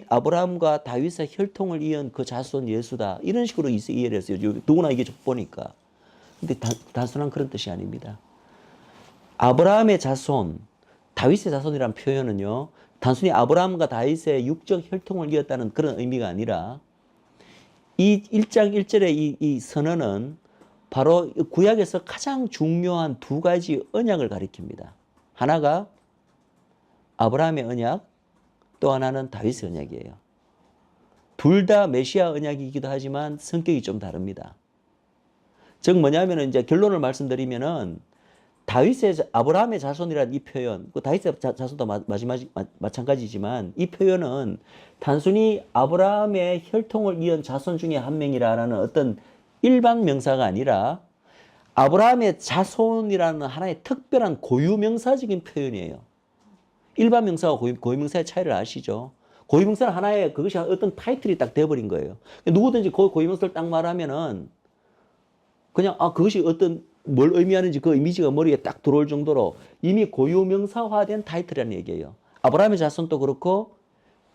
아브라함과 다윗의 혈통을 이은 그 자손 예수다. 이런 식으로 이해를 했어요. 누구나 이게 족보니까. 근데 단순한 그런 뜻이 아닙니다. 아브라함의 자손, 다윗의 자손이라는 표현은요. 단순히 아브라함과 다윗의 육적 혈통을 이었다는 그런 의미가 아니라 이 1장 1절의 이 선언은 바로 구약에서 가장 중요한 두 가지 언약을 가리킵니다. 하나가 아브라함의 언약, 또 하나는 다윗의 언약이에요. 둘 다 메시아 언약이기도 하지만 성격이 좀 다릅니다. 즉 뭐냐면은 이제 결론을 말씀드리면은 아브라함의 자손이라는 이 표현, 그 다윗의 자손도 마찬가지지만 이 표현은 단순히 아브라함의 혈통을 이은 자손 중에 한 명이라는 어떤 일반 명사가 아니라 아브라함의 자손이라는 하나의 특별한 고유명사적인 표현이에요. 일반 명사와 고유명사의 차이를 아시죠? 고유명사는 하나의 그것이 어떤 타이틀이 딱 돼버린 거예요. 누구든지 그 고유명사를 딱 말하면은 그냥 그것이 어떤 뭘 의미하는지 그 이미지가 머리에 딱 들어올 정도로 이미 고유명사화된 타이틀이라는 얘기예요. 아브라함의 자손도 그렇고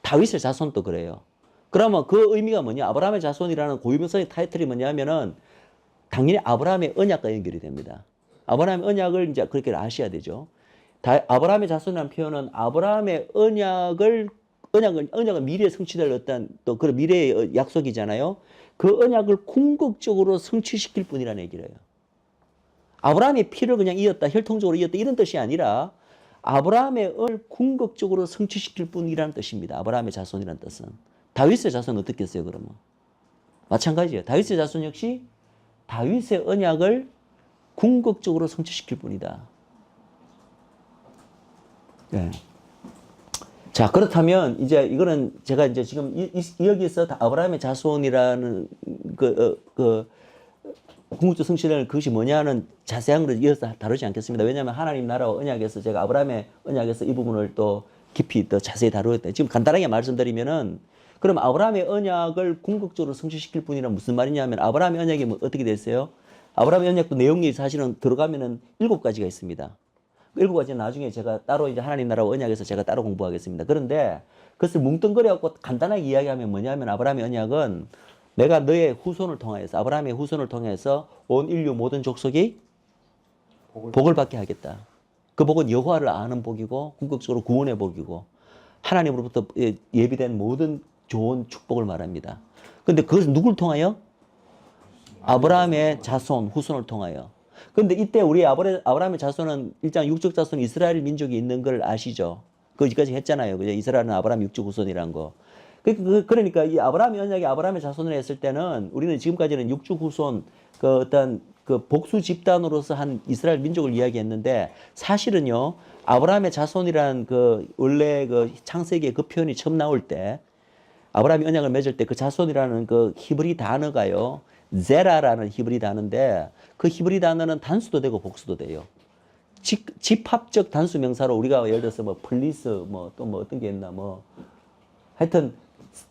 다윗의 자손도 그래요. 그러면 그 의미가 뭐냐? 아브라함의 자손이라는 고유명사의 타이틀이 뭐냐면은 당연히 아브라함의 언약과 연결이 됩니다. 아브라함의 언약을 이제 그렇게 아셔야 되죠. 아브라함의 자손이라는 표현은 아브라함의 언약은 미래에 성취될 어떤 또 그런 미래의 약속이잖아요. 그 언약을 궁극적으로 성취시킬 뿐이라는 얘기를 해요. 아브라함의 피를 그냥 이었다, 혈통적으로 이었다 이런 뜻이 아니라 아브라함의 언을 궁극적으로 성취시킬 뿐이라는 뜻입니다. 아브라함의 자손이라는 뜻은. 다윗의 자손은 어떻게 했어요, 그러면? 마찬가지예요. 다윗의 자손 역시 다윗의 언약을 궁극적으로 성취시킬 뿐이다. 네. 자, 그렇다면 이제 이거는 제가 이제 지금 여기서 아브라함의 자손이라는 궁극적 성취라는 그것이 뭐냐는 자세한 걸 이어서 다루지 않겠습니다. 왜냐하면 하나님 나라와 언약에서 제가 아브라함의 언약에서 이 부분을 또 깊이 더 자세히 다루었다. 지금 간단하게 말씀드리면은 그럼 아브라함의 언약을 궁극적으로 성취시킬 분이란 무슨 말이냐면 아브라함의 언약이 뭐 어떻게 됐어요? 아브라함의 언약도 내용이 사실은 들어가면은 7가지가 있습니다. 7가지는 나중에 제가 따로 이제 하나님 나라와 언약에서 제가 따로 공부하겠습니다. 그런데 그것을 뭉뚱그려갖고 간단하게 이야기하면 뭐냐면 아브라함의 언약은 내가 너의 후손을 통하여서 아브라함의 후손을 통해서 온 인류 모든 족속이 복을 받게 하겠다. 그 복은 여호와를 아는 복이고 궁극적으로 구원의 복이고 하나님으로부터 예비된 모든 좋은 축복을 말합니다. 그런데 그것은 누굴 통하여? 아브라함의 자손, 후손을 통하여. 그런데 이때 우리 아브라함의 자손은 일단 육적 자손 이스라엘 민족이 있는 걸 아시죠? 그거까지 했잖아요. 그죠? 이스라엘은 아브라함 육적 후손이란 거. 그러니까 이 아브라함의 언약이 아브라함의 자손을 했을 때는 우리는 지금까지는 육적 후손 그 어떤 그 복수 집단으로서 한 이스라엘 민족을 이야기했는데 사실은요 아브라함의 자손이란 그 원래 그 창세기에 그 표현이 처음 나올 때 아브라함이 언약을 맺을 때 그 자손이라는 그 히브리 단어가요 제라라는 히브리 단어인데 그 히브리 단어는 단수도 되고 복수도 돼요. 집합적 단수 명사로 우리가 예를 들어서 뭐 플리스 뭐 또 뭐 어떤 게 있나 뭐 하여튼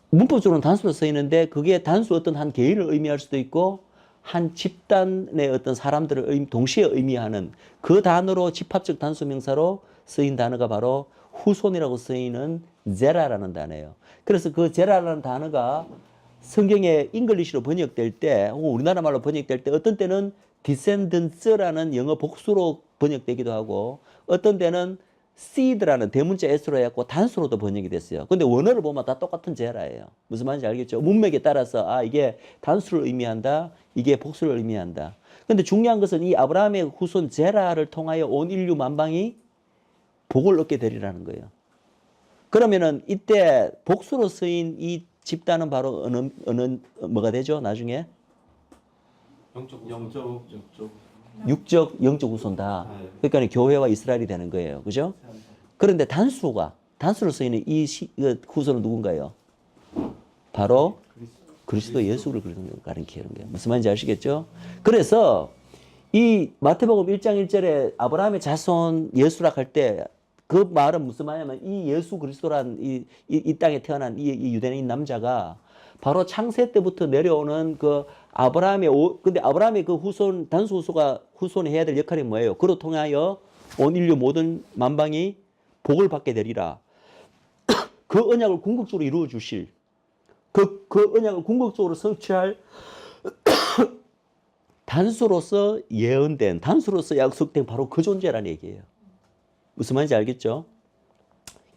문법적으로는 단수로 쓰이는데 그게 단수 어떤 한 개인을 의미할 수도 있고 한 집단의 어떤 사람들을 동시에 의미하는 그 단어로 집합적 단수 명사로 쓰인 단어가 바로 후손이라고 쓰이는 제라라는 단어예요. 그래서 그 제라라는 단어가 성경에 잉글리시로 번역될 때 혹은 우리나라 말로 번역될 때 어떤 때는 descendants라는 영어 복수로 번역되기도 하고 어떤 때는 seed라는 대문자 s로 해갖고 단수로도 번역이 됐어요. 근데 원어를 보면 다 똑같은 제라예요. 무슨 말인지 알겠죠? 문맥에 따라서 아 이게 단수를 의미한다, 이게 복수를 의미한다. 근데 중요한 것은 이 아브라함의 후손 제라를 통하여 온 인류 만방이 복을 얻게 되리라는 거예요. 그러면은 이때 복수로 쓰인 이 집단은 바로 어느 뭐가 되죠? 나중에 육적 영적 후손다. 그러니까 교회와 이스라엘이 되는 거예요. 그죠? 그런데 단수로 쓰이는 이 후손은 누군가요? 바로 그리스도 예수를 가리키는 거예요. 무슨 말인지 아시겠죠? 그래서 이 마태복음 1장 1절에 아브라함의 자손 예수라 할 때 그 말은 무슨 말이냐면 이 예수 그리스도란 이 땅에 태어난 이 유대인 남자가 바로 창세 때부터 내려오는 그 근데 아브라함의 그 후손, 단수 후손이 해야 될 역할이 뭐예요? 그로 통하여 온 인류 모든 만방이 복을 받게 되리라. 그 언약을 궁극적으로 이루어 주실, 그 언약을 궁극적으로 성취할 단수로서 예언된, 단수로서 약속된 바로 그 존재라는 얘기예요. 무슨 말인지 알겠죠?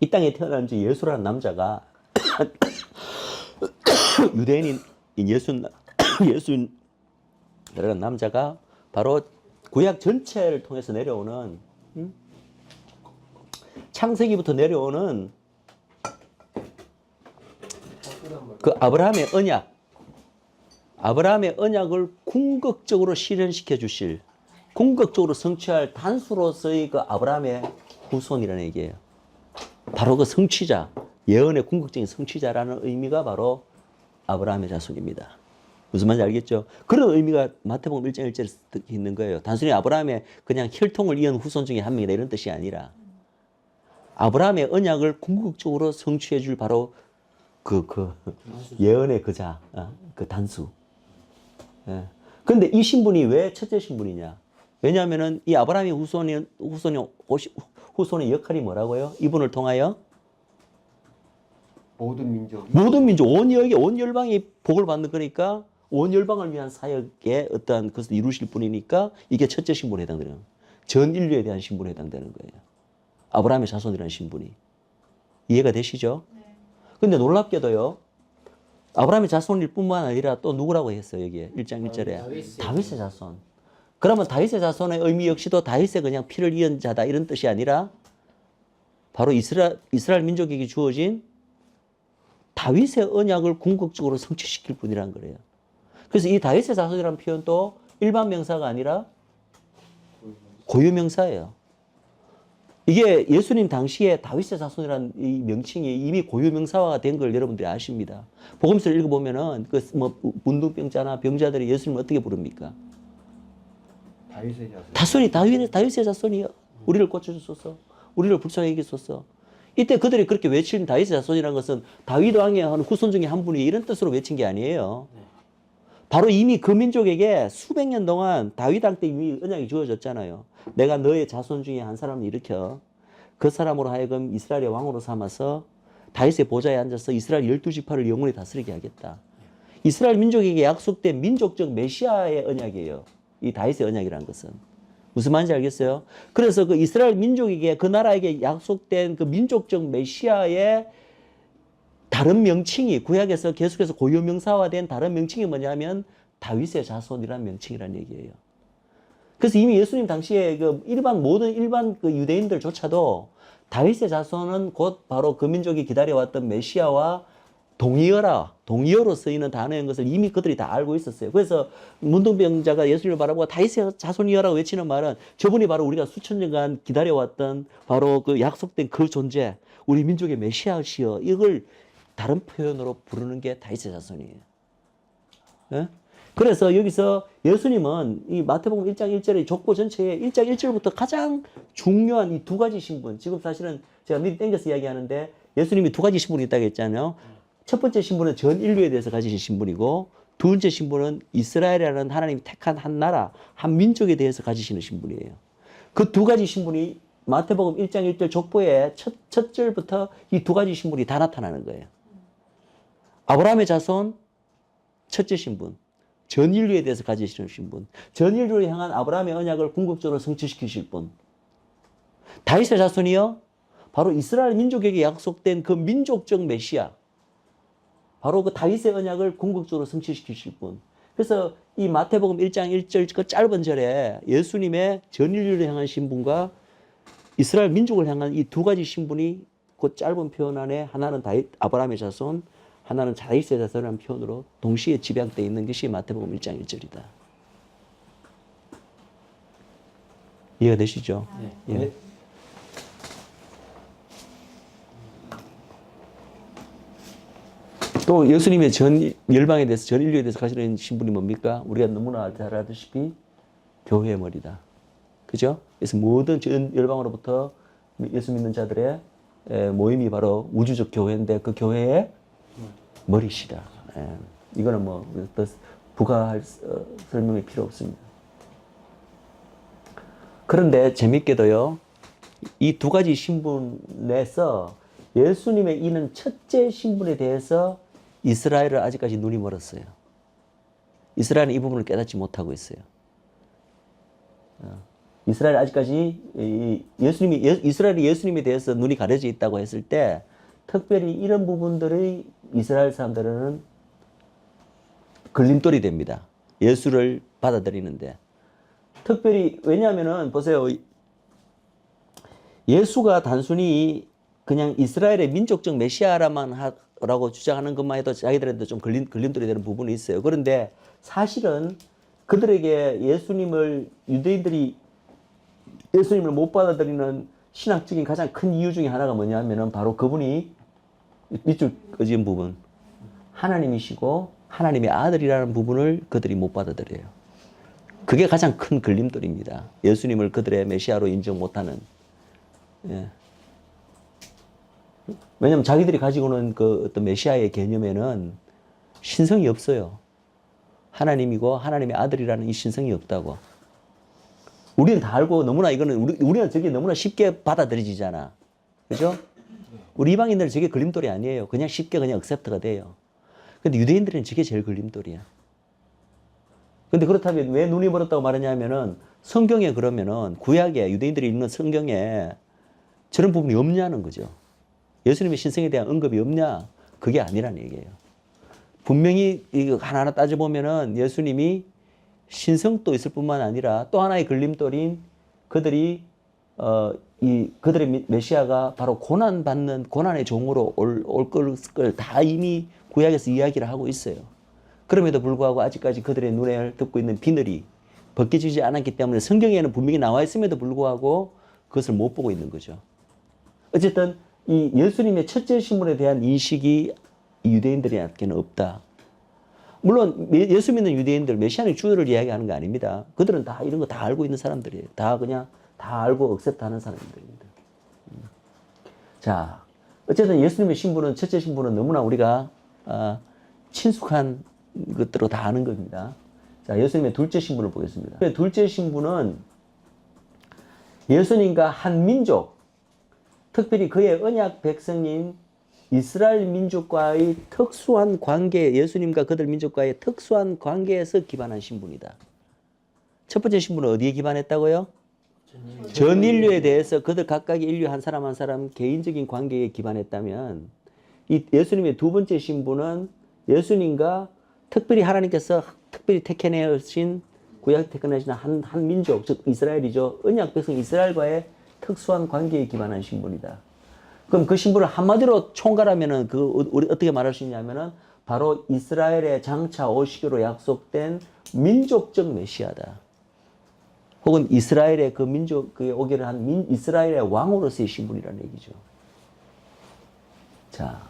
이 땅에 태어난 예수라는 남자가 유대인인 예수라는 남자가 바로 구약 전체를 통해서 내려오는 창세기부터 내려오는 그 아브라함의 언약을 궁극적으로 실현시켜 주실, 궁극적으로 성취할 단수로서의 그 아브라함의 후손이라는 얘기예요. 바로 그 성취자, 예언의 궁극적인 성취자라는 의미가 바로 아브라함의 자손입니다. 무슨 말인지 알겠죠? 그런 의미가 마태복음 1장 1절에 있는 거예요. 단순히 아브라함의 그냥 혈통을 이은 후손 중에 한 명이다 이런 뜻이 아니라 아브라함의 언약을 궁극적으로 성취해 줄 바로 그 예언의 그자, 그 단수. 예. 근데 이 신분이 왜 첫째 신분이냐? 왜냐하면은 이 아브라함의 후손의 역할이 뭐라고요? 이분을 통하여 모든 민족, 온 열방이 복을 받는 거니까 온 열방을 위한 사역의 어떠한 것을 이루실 분이니까 이게 첫째 신분에 해당되는 거예요. 전 인류에 대한 신분에 해당되는 거예요. 아브라함의 자손이라는 신분이. 이해가 되시죠? 네. 근데 놀랍게도요. 아브라함의 자손일 뿐만 아니라 또 누구라고 했어요, 여기에 1장 1절에. 다윗의 자손. 그러면 다윗의 자손의 의미 역시도 다윗의 그냥 피를 이은 자다 이런 뜻이 아니라 바로 이스라엘 민족에게 주어진 다윗의 언약을 궁극적으로 성취시킬 분이란 거예요. 그래서 이 다윗의 자손이라는 표현도 일반 명사가 아니라 고유 명사예요. 이게 예수님 당시에 다윗의 자손이라는 이 명칭이 이미 고유명사화가 된 걸 여러분들이 아십니다. 복음서를 읽어보면은 그 뭐 문둥병자나 병자들이 예수님을 어떻게 부릅니까? 다윗의 자손. 자손이 다윗의 자손이요. 우리를 고쳐주소서. 우리를 불쌍히 여기소서. 이때 그들이 그렇게 외친 다윗의 자손이라는 것은 다윗 왕의 후손 중에 한 분이 이런 뜻으로 외친 게 아니에요. 바로 이미 그 민족에게 수백 년 동안 다윗 왕 때 이미 언약이 주어졌잖아요. 내가 너의 자손 중에 한 사람을 일으켜 그 사람으로 하여금 이스라엘의 왕으로 삼아서 다윗의 보좌에 앉아서 이스라엘 12지파를 영원히 다스리게 하겠다. 이스라엘 민족에게 약속된 민족적 메시아의 언약이에요. 이 다윗의 언약이라는 것은. 무슨 말인지 알겠어요? 그래서 그 이스라엘 민족에게 그 나라에게 약속된 그 민족적 메시아의 다른 명칭이 구약에서 계속해서 고유명사화된 다른 명칭이 뭐냐면 다윗의 자손이라는 명칭이라는 얘기예요. 그래서 이미 예수님 당시에 그 모든 일반 그 유대인들조차도 다윗의 자손은 곧 바로 그 민족이 기다려왔던 메시아와 동의어로 쓰이는 단어인 것을 이미 그들이 다 알고 있었어요. 그래서 문둥병자가 예수님을 바라보고 다윗의 자손이여라고 외치는 말은 저분이 바로 우리가 수천 년간 기다려왔던 바로 그 약속된 그 존재, 우리 민족의 메시아시여, 이걸 다른 표현으로 부르는 게 다윗의 자손이에요. 네? 그래서 여기서 예수님은 이 마태복음 1장 1절의 족보 전체에 1장 1절부터 가장 중요한 이 두 가지 신분, 지금 사실은 제가 미리 땡겨서 이야기하는데 예수님이 두 가지 신분이 있다고 했잖아요. 첫 번째 신분은 전 인류에 대해서 가지신 신분이고, 두 번째 신분은 이스라엘이라는 하나님이 택한 한 나라, 한 민족에 대해서 가지시는 신분이에요. 그 두 가지 신분이 마태복음 1장 1절 족보의 첫 절부터 이 두 가지 신분이 다 나타나는 거예요. 아브라함의 자손, 첫째 신분. 전 인류에 대해서 가지시는 신분. 전 인류를 향한 아브라함의 언약을 궁극적으로 성취시키실 분. 다윗의 자손이요. 바로 이스라엘 민족에게 약속된 그 민족적 메시아. 바로 그 다윗의 언약을 궁극적으로 성취시키실 분. 그래서 이 마태복음 1장 1절 그 짧은 절에 예수님의 전 인류를 향한 신분과 이스라엘 민족을 향한 이 두 가지 신분이 그 짧은 표현 안에 하나는 아브라함의 자손, 하나는 다윗의 자손이라는 표현으로 동시에 집약되어 있는 것이 마태복음 1장 1절이다. 이해가 되시죠? 네. 예. 또 예수님의 전 열방에 대해서, 전 인류에 대해서 가시는 신분이 뭡니까? 우리가 너무나 잘 알다시피 교회의 머리다. 그죠? 그래서 모든 전 열방으로부터 예수 믿는 자들의 모임이 바로 우주적 교회인데 그 교회의 머리시다. 이거는 뭐 더 부가할 설명이 필요 없습니다. 그런데 재밌게도요, 이 두 가지 신분에서 예수님의 이는 첫째 신분에 대해서 이스라엘은 아직까지 눈이 멀었어요. 이스라엘은 이 부분을 깨닫지 못하고 있어요. 이스라엘은 아직까지 이스라엘이 예수님에 대해서 눈이 가려져 있다고 했을 때 특별히 이런 부분들이 이스라엘 사람들은 걸림돌이 됩니다. 예수를 받아들이는데. 특별히 왜냐하면은 보세요. 예수가 단순히 그냥 이스라엘의 민족적 메시아라고 주장하는 것만 해도 자기들한테 좀 걸림돌이 되는 부분이 있어요. 그런데 사실은 그들에게 유대인들이 예수님을 못 받아들이는 신학적인 가장 큰 이유 중에 하나가 뭐냐면은 바로 그분이 밑줄 그어진 부분, 하나님이시고 하나님의 아들이라는 부분을 그들이 못 받아들여요. 그게 가장 큰 걸림돌입니다. 예수님을 그들의 메시아로 인정 못하는. 예. 왜냐하면 자기들이 가지고 오는 그 어떤 메시아의 개념에는 신성이 없어요. 하나님이고 하나님의 아들이라는 이 신성이 없다고. 우리는 다 알고 너무나 이거는 우리는 저게 너무나 쉽게 받아들여지잖아. 그죠? 우리 이방인들은 저게 걸림돌이 아니에요. 그냥 쉽게 그냥 액셉트가 돼요. 근데 유대인들은 저게 제일 걸림돌이야. 근데 그렇다면 왜 눈이 멀었다고 말하냐면은 성경에 그러면은 구약에 유대인들이 읽는 성경에 저런 부분이 없냐는 거죠. 예수님의 신성에 대한 언급이 없냐? 그게 아니라는 얘기예요. 분명히 이거 하나하나 따져보면은 예수님이 신성도 있을 뿐만 아니라 또 하나의 걸림돌인 그들이 그들의 메시아가 바로 고난받는 고난의 종으로 올 걸 다 이미 구약에서 이야기를 하고 있어요. 그럼에도 불구하고 아직까지 그들의 눈에 덮고 있는 비늘이 벗겨지지 않았기 때문에 성경에는 분명히 나와 있음에도 불구하고 그것을 못 보고 있는 거죠. 어쨌든 이 예수님의 첫째 신분에 대한 인식이 유대인들에게는 없다. 물론 예수 믿는 유대인들, 메시아닉 주요를 이야기하는 거 아닙니다. 그들은 다 이런 거 다 알고 있는 사람들이에요. 다 그냥 다 알고 억셉트하는 사람들입니다. 자, 어쨌든 예수님의 신분은, 첫째 신분은 너무나 우리가 친숙한 것들로 다 아는 겁니다. 자, 예수님의 둘째 신분을 보겠습니다. 둘째 신분은 예수님과 한 민족, 특별히 그의 언약 백성인 이스라엘 민족과의 특수한 관계, 예수님과 그들 민족과의 특수한 관계에서 기반한 신분이다. 첫 번째 신분은 어디에 기반했다고요? 전 인류에 대해서 그들 각각의 인류 한 사람 한 사람 개인적인 관계에 기반했다면, 이 예수님의 두 번째 신분은 예수님과 특별히 하나님께서 특별히 택해내신, 구약 택해내신 한 민족, 즉 이스라엘이죠. 언약 백성 이스라엘과의 특수한 관계에 기반한 신분이다. 그럼 그 신분을 한마디로 총괄하면은 우리 어떻게 말할 수 있냐면은 바로 이스라엘의 장차 오시기로 약속된 민족적 메시아다. 혹은 이스라엘의 그 민족, 그 오기를 한 이스라엘의 왕으로서의 신분이라는 얘기죠. 자.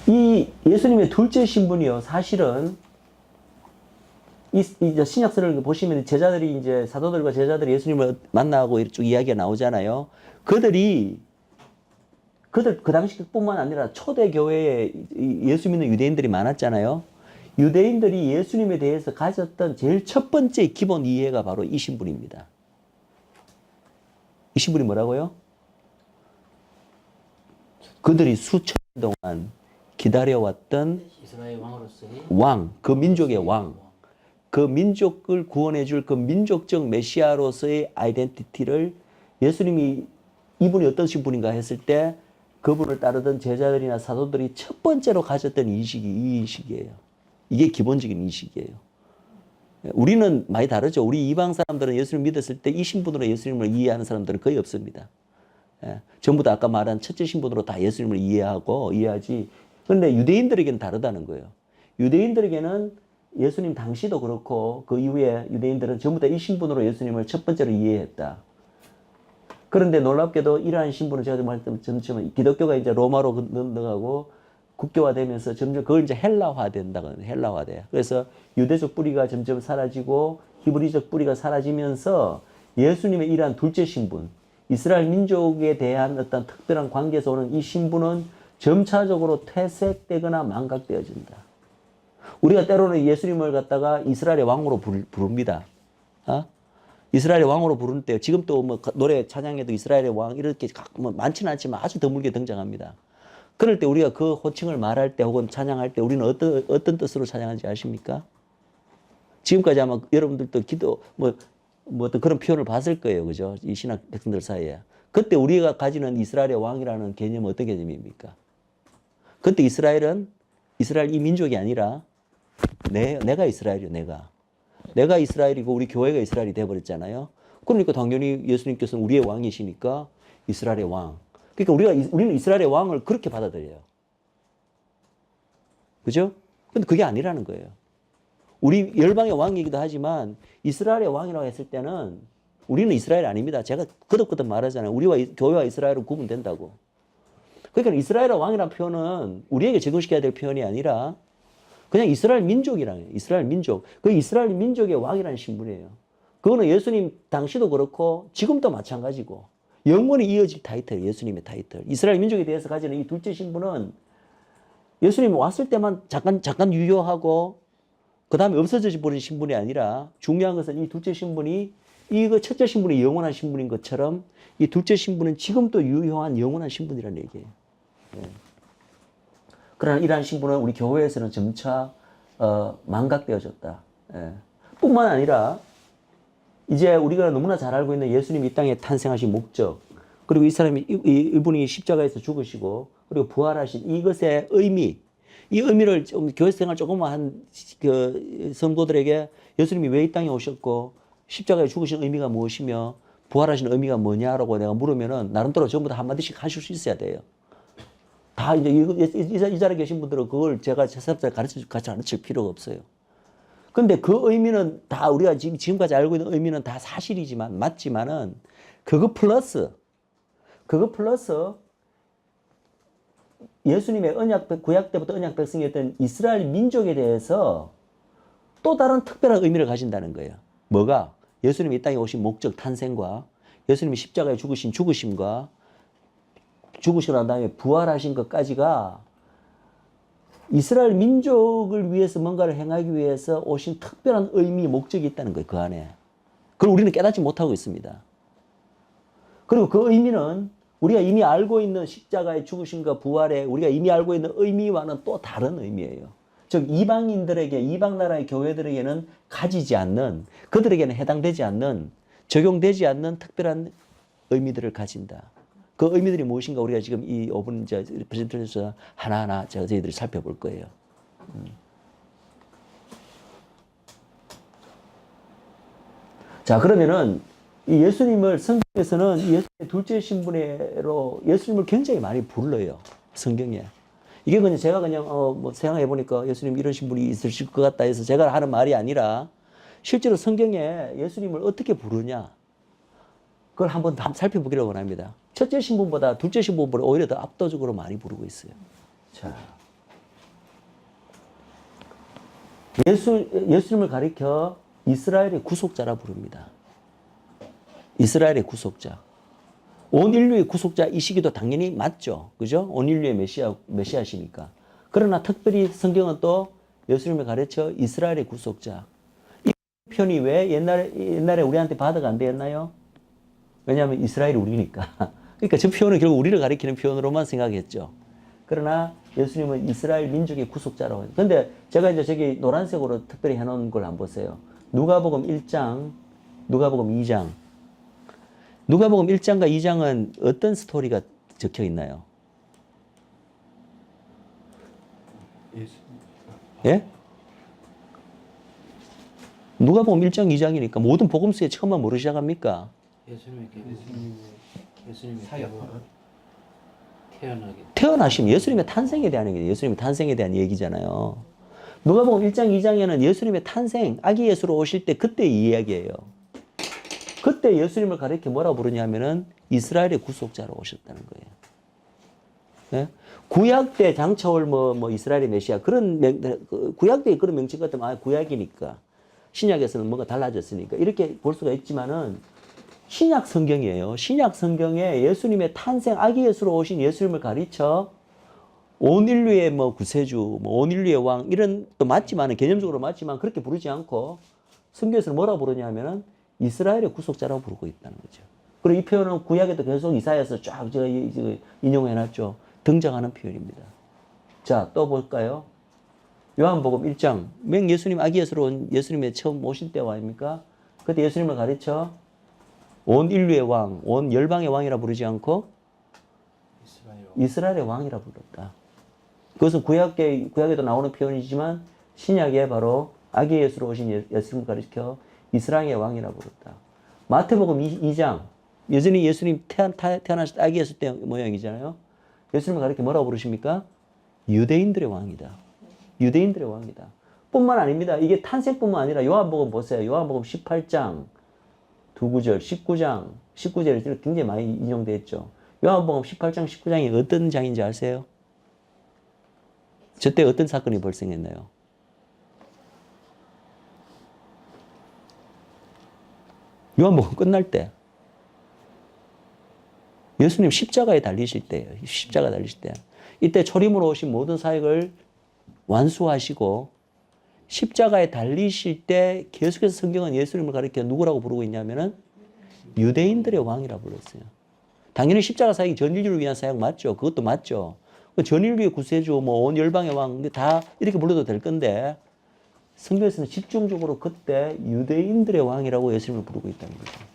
이 예수님의 둘째 신분이요. 사실은 이 신약서를 보시면 제자들이 이제 사도들과 제자들이 예수님을 만나고 쭉 이야기가 나오잖아요. 그들 그 당시뿐만 아니라 초대 교회에 예수 믿는 유대인들이 많았잖아요. 유대인들이 예수님에 대해서 가졌던 제일 첫 번째 기본 이해가 바로 이 신분입니다. 이 신분이 뭐라고요? 그들이 수천 년 동안 기다려왔던 이스라엘 왕으로서의 왕, 그 민족의 왕, 그 민족을 구원해 줄 그 민족적 메시아로서의 아이덴티티를 예수님이 이분이 어떤 신분인가 했을 때 그분을 따르던 제자들이나 사도들이 첫 번째로 가졌던 인식이 이 인식이에요. 이게 기본적인 인식이에요. 우리는 많이 다르죠. 우리 이방 사람들은 예수님을 믿었을 때 이 신분으로 예수님을 이해하는 사람들은 거의 없습니다. 전부 다 아까 말한 첫째 신분으로 다 예수님을 이해하지. 그런데 유대인들에게는 다르다는 거예요. 유대인들에게는 예수님 당시도 그렇고 그 이후에 유대인들은 전부 다 이 신분으로 예수님을 첫 번째로 이해했다. 그런데 놀랍게도 이러한 신분을 제가 말했던 점점 기독교가 이제 로마로 넘어가고 국교화되면서 점점 그걸 이제 헬라화된다거든요. 헬라화돼요. 그래서 유대적 뿌리가 점점 사라지고 히브리적 뿌리가 사라지면서 예수님의 이러한 둘째 신분, 이스라엘 민족에 대한 어떤 특별한 관계에서 오는 이 신분은 점차적으로 퇴색되거나 망각되어진다. 우리가 때로는 예수님을 갖다가 이스라엘의 왕으로 부릅니다. 이스라엘의 왕으로 부르는 때 지금 또 뭐 노래 찬양에도 이스라엘의 왕 이렇게 뭐 많지는 않지만 아주 드물게 등장합니다. 그럴 때 우리가 그 호칭을 말할 때 혹은 찬양할 때 우리는 어떤 뜻으로 찬양하는지 아십니까? 지금까지 아마 여러분들도 기도 뭐 어떤 그런 표현을 봤을 거예요. 그죠? 이 신학 백성들 사이에. 그때 우리가 가지는 이스라엘의 왕이라는 개념은 어떤 개념입니까? 그때 이스라엘 이 민족이 아니라 내가 이스라엘이요. 내가 이스라엘이고 우리 교회가 이스라엘이 되어버렸잖아요. 그러니까 당연히 예수님께서는 우리의 왕이시니까 이스라엘의 왕. 그러니까 우리는 이스라엘의 왕을 그렇게 받아들여요. 그죠? 근데 그게 아니라는 거예요. 우리 열방의 왕이기도 하지만 이스라엘의 왕이라고 했을 때는 우리는 이스라엘 아닙니다. 제가 거듭 말하잖아요. 우리와 교회와 이스라엘은 구분된다고. 그러니까 이스라엘의 왕이라는 표현은 우리에게 적용시켜야 될 표현이 아니라 그냥 이스라엘 민족이라는 거예요. 이스라엘 민족. 그 이스라엘 민족의 왕이라는 신분이에요. 그거는 예수님 당시도 그렇고 지금도 마찬가지고 영원히 이어질 타이틀, 예수님의 타이틀. 이스라엘 민족에 대해서 가지는 이 둘째 신분은 예수님이 왔을 때만 잠깐 유효하고 그 다음에 없어져 버린 신분이 아니라 중요한 것은 이 둘째 신분이 이 첫째 신분이 영원한 신분인 것처럼 이 둘째 신분은 지금도 유효한 영원한 신분이라는 얘기예요. 네. 그러나 이러한 신분은 우리 교회에서는 점차 망각되어졌다. 예. 뿐만 아니라 이제 우리가 너무나 잘 알고 있는 예수님이 이 땅에 탄생하신 목적, 그리고 이분이 십자가에서 죽으시고 그리고 부활하신 이것의 의미, 이 의미를 교회 생활 조금만 한 그 성도들에게 예수님이 왜 이 땅에 오셨고 십자가에 죽으신 의미가 무엇이며 부활하신 의미가 뭐냐라고 내가 물으면은 나름대로 전부 다 한마디씩 하실 수 있어야 돼요. 다 이제 이 자리에 계신 분들은 그걸 제가 가르칠 필요가 없어요. 근데 그 의미는 다 우리가 지금까지 알고 있는 의미는 다 사실이지만, 맞지만은, 그거 플러스 예수님의 구약 때부터 언약 백성이었던 이스라엘 민족에 대해서 또 다른 특별한 의미를 가진다는 거예요. 뭐가? 예수님이 이 땅에 오신 목적, 탄생과 예수님이 십자가에 죽으신 죽으심과 죽으시고 난 다음에 부활하신 것까지가 이스라엘 민족을 위해서 뭔가를 행하기 위해서 오신 특별한 의미, 목적이 있다는 거예요. 그 안에. 그걸 우리는 깨닫지 못하고 있습니다. 그리고 그 의미는 우리가 이미 알고 있는 십자가의 죽으심과 부활에 우리가 이미 알고 있는 의미와는 또 다른 의미예요. 즉 이방인들에게, 이방 나라의 교회들에게는 가지지 않는, 그들에게는 해당되지 않는, 적용되지 않는 특별한 의미들을 가진다. 그 의미들이 무엇인가 우리가 지금 이 5분 프레젠테이션에서 하나하나 저희들이 살펴볼 거예요. 자, 그러면은 이 예수님을 성경에서는 예수님의 둘째 신분으로 예수님을 굉장히 많이 불러요. 성경에. 이게 그냥 제가 그냥 뭐 생각해 보니까 예수님 이런 신분이 있으실 것 같다 해서 제가 하는 말이 아니라 실제로 성경에 예수님을 어떻게 부르냐 그걸 한번 살펴보기를 원합니다. 첫째 신분보다 둘째 신분보다 오히려 더 압도적으로 많이 부르고 있어요. 자, 예수님을 가리켜 이스라엘의 구속자라 부릅니다. 이스라엘의 구속자. 온 인류의 구속자 이 시기도 당연히 맞죠. 그죠? 온 인류의 메시아시니까. 그러나 특별히 성경은 또 예수님을 가르쳐 이스라엘의 구속자. 이 편이 왜 옛날에 우리한테 바드가 안 되었나요? 왜냐하면 이스라엘이 우리니까. 그러니까 저 표현은 결국 우리를 가리키는 표현으로만 생각했죠. 그러나 예수님은 이스라엘 민족의 구속자라고 해요. 근데 제가 이제 저기 노란색으로 특별히 해놓은 걸 한번 보세요. 누가복음 1장, 누가복음 2장. 누가복음 1장과 2장은 어떤 스토리가 적혀 있나요? 예? 누가복음 1장, 2장이니까 모든 복음서의 처음만 뭐로 시작합니까? 예수님의 사역, 태어나심, 예수님의 탄생에 대한 얘기예요. 예수님의 탄생에 대한 얘기잖아요. 누가복음 1장, 2장에는 예수님의 탄생, 아기 예수로 오실 때 그때 이 이야기예요. 그때 예수님을 가리켜 뭐라고 부르냐면은 이스라엘의 구속자로 오셨다는 거예요. 네? 구약 때 장차올 뭐 이스라엘의 메시아 그런 구약 때 그런 명칭 같으면 구약이니까 신약에서는 뭔가 달라졌으니까 이렇게 볼 수가 있지만은 신약 성경이에요. 신약 성경에 예수님의 탄생 아기 예수로 오신 예수님을 가리쳐 온 인류의 뭐 구세주, 뭐 온 인류의 왕 이런 또 맞지만은 개념적으로 맞지만 그렇게 부르지 않고 성경에서는 뭐라고 부르냐면은 이스라엘의 구속자라고 부르고 있다는 거죠. 그리고 이 표현은 구약에도 계속 이사야에서 쫙 제가 인용해놨죠. 등장하는 표현입니다. 자, 또 볼까요? 요한복음 1장. 예수님 아기 예수로 온 예수님의 처음 오실 때와 아닙니까? 그때 예수님을 가르쳐 온 인류의 왕, 온 열방의 왕이라 부르지 않고 이스라엘의 왕이라 불렀다. 그것은 구약에도 나오는 표현이지만 신약에 바로 아기 예수로 오신 예수님을 가르쳐 이스라엘의 왕이라 부른다. 마태복음 2장. 여전히 예수님 태어나실 때 아기 예수 때 모양이잖아요. 예수님을 가르쳐 뭐라고 부르십니까? 유대인들의 왕이다. 유대인들의 왕이다. 뿐만 아닙니다. 이게 탄생뿐만 아니라 요한복음 보세요. 요한복음 18장 두 구절, 19절이 굉장히 많이 인용되어 있죠. 요한복음 18장, 19장이 어떤 장인지 아세요? 저때 어떤 사건이 발생했나요? 요한복음 끝날 때 예수님 십자가에 달리실 때예요. 십자가 달리실 때. 이때 초림으로 오신 모든 사역을 완수하시고 십자가에 달리실 때 계속해서 성경은 예수님을 가리켜 누구라고 부르고 있냐면은 유대인들의 왕이라고 불렀어요. 당연히 십자가 사역이 전 인류를 위한 사역 맞죠. 그것도 맞죠. 전 인류의 구세주, 뭐 온 열방의 왕 다 이렇게 불러도 될 건데 성경에서는 집중적으로 그때 유대인들의 왕이라고 예수님을 부르고 있다는 거죠.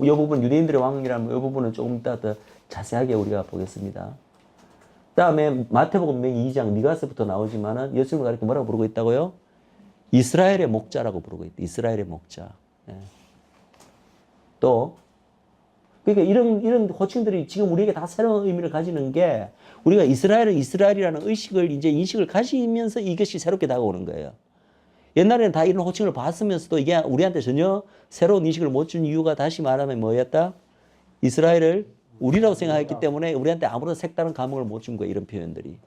이 부분 유대인들의 왕이라면 이 부분은 조금 이따 더 자세하게 우리가 보겠습니다. 다음에 마태복음 2장 미가서부터 나오지만은 예수님을 가리켜 뭐라고 부르고 있다고요? 이스라엘의 목자라고 부르고 있다. 이스라엘의 목자. 예. 또 그러니까 이런 호칭들이 지금 우리에게 다 새로운 의미를 가지는 게 우리가 이스라엘은 이스라엘이라는 의식을 이제 인식을 가지면서 이것이 새롭게 다가오는 거예요. 옛날에는 다 이런 호칭을 봤으면서도 이게 우리한테 전혀 새로운 인식을 못 준 이유가 다시 말하면 뭐였다? 이스라엘을 우리라고 생각했기 때문에 우리한테 아무런 색다른 감흥을 못 준 거예요. 이런 표현들이.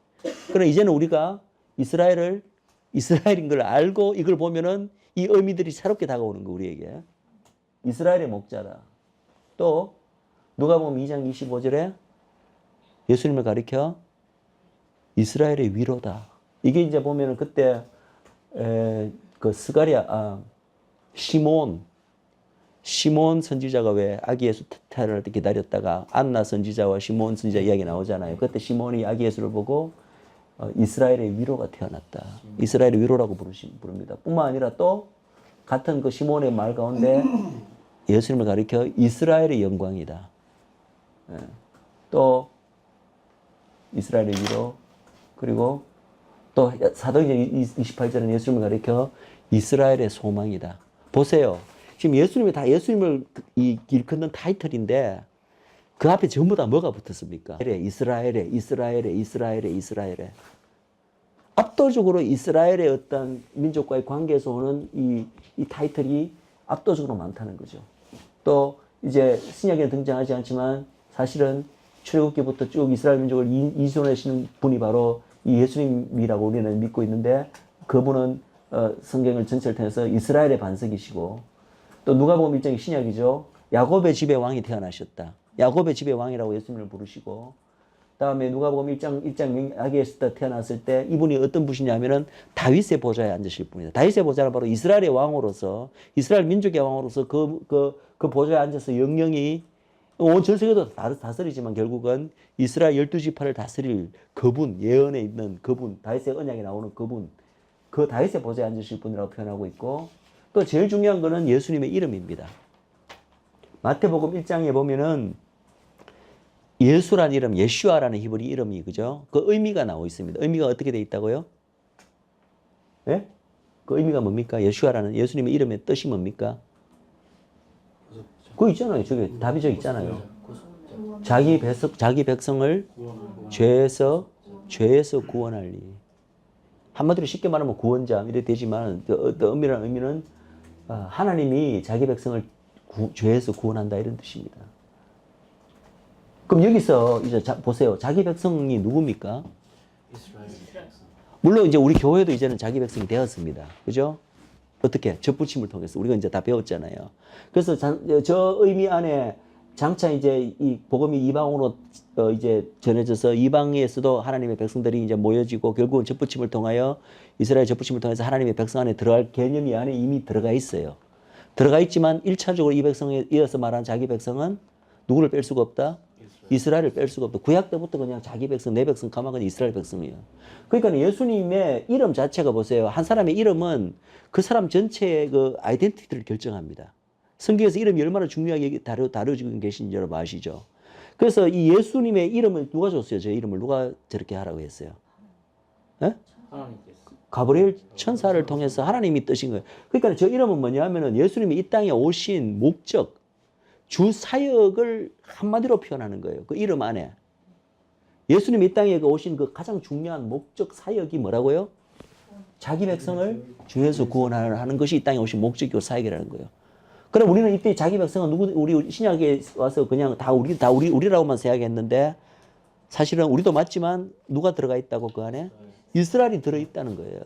그러나 이제는 우리가 이스라엘인 걸 알고 이걸 보면은 이 의미들이 새롭게 다가오는 거 우리에게. 이스라엘의 목자다. 또 누가복음 2장 25절에 예수님을 가리켜 이스라엘의 위로다. 이게 이제 보면은 그때 그 시몬 선지자가 왜 아기 예수 태어날 때 기다렸다가 안나 선지자와 시몬 선지자 이야기 나오잖아요. 그때 시몬이 아기 예수를 보고 이스라엘의 위로가 태어났다. 이스라엘의 위로라고 부릅니다. 뿐만 아니라 또 같은 그 시몬의 말 가운데 예수님을 가리켜 이스라엘의 영광이다. 또 이스라엘의 위로, 그리고 또 사도행전 28절은 예수님을 가리켜 이스라엘의 소망이다. 보세요. 지금 예수님을 일컫는 타이틀인데 그 앞에 전부 다 뭐가 붙었습니까? 이스라엘에. 압도적으로 이스라엘의 어떤 민족과의 관계에서 오는 이 타이틀이 압도적으로 많다는 거죠. 또 이제 신약에 등장하지 않지만 사실은 출애굽기부터 쭉 이스라엘 민족을 이수하시는 분이 바로 이 예수님이라고 우리는 믿고 있는데 그분은 성경을 전체를 통해서 이스라엘의 반석이시고 또 누가복음 1장이 신약이죠. 야곱의 집의 왕이 태어나셨다. 야곱의 집의 왕이라고 예수님을 부르시고 다음에 누가복음 1장 아기 예수 때 태어났을 때 이분이 어떤 분이냐면은 다윗의 보좌에 앉으실 분이다. 다윗의 보좌는 바로 이스라엘의 왕으로서 이스라엘 민족의 왕으로서 그 보좌에 앉아서 영영이 온 전 세계도 다스리지만 결국은 이스라엘 12지파를 다스릴 그분, 예언에 있는 그분, 다윗의 언약에 나오는 그분, 그 다윗의 보좌에 앉으실 분이라고 표현하고 있고 또 제일 중요한 거는 예수님의 이름입니다. 마태복음 1장에 보면은 예수라는 이름, 예슈아라는 히브리 이름이 그죠? 그 의미가 나와 있습니다. 의미가 어떻게 돼 있다고요? 예? 그 의미가 뭡니까? 예슈아라는 예수님의 이름의 뜻이 뭡니까? 그거 있잖아요. 저기 답이 저 있잖아요. 자기 백성을 죄에서 구원하리. 한마디로 쉽게 말하면 구원자 이렇게 되지만 어떤 엄밀한 의미는 하나님이 자기 백성을 죄에서 구원한다 이런 뜻입니다. 그럼 여기서 이제 보세요. 자기 백성이 누굽니까? 물론 이제 우리 교회도 이제는 자기 백성이 되었습니다. 그죠? 어떻게? 접붙임을 통해서 우리가 이제 다 배웠잖아요. 그래서 저 의미 안에 장차 이제 이 복음이 이방으로 이제 전해져서 이방에서도 하나님의 백성들이 이제 모여지고 결국은 접붙임을 통하여 이스라엘 접붙임을 통해서 하나님의 백성 안에 들어갈 개념이 안에 이미 들어가 있어요. 들어가 있지만 1차적으로 이 백성에 이어서 말한 자기 백성은 누구를 뺄 수가 없다? 이스라엘을 뺄 수가 없다. 구약 때부터 그냥 자기 백성, 내 백성 가면 그냥 이스라엘 백성이에요. 그러니까 예수님의 이름 자체가 보세요. 한 사람의 이름은 그 사람 전체의 그 아이덴티티를 결정합니다. 성경에서 이름이 얼마나 중요하게 다뤄지고 계신지 여러분 아시죠? 그래서 이 예수님의 이름을 누가 줬어요? 제 이름을 누가 저렇게 하라고 했어요? 예? 가브리엘 천사를 통해서 하나님이 뜨신 거예요. 그러니까 저 이름은 뭐냐 하면은 예수님이 이 땅에 오신 목적, 주 사역을 한마디로 표현하는 거예요. 그 이름 안에. 예수님이 이 땅에 오신 그 가장 중요한 목적 사역이 뭐라고요? 자기 백성을 죄에서 구원하는 것이 이 땅에 오신 목적이고 사역이라는 거예요. 그럼 우리는 이때 자기 백성은 우리 신약에 와서 그냥 다 우리라고만 생각했는데 사실은 우리도 맞지만 누가 들어가 있다고 그 안에? 이스라엘이 들어있다는 거예요.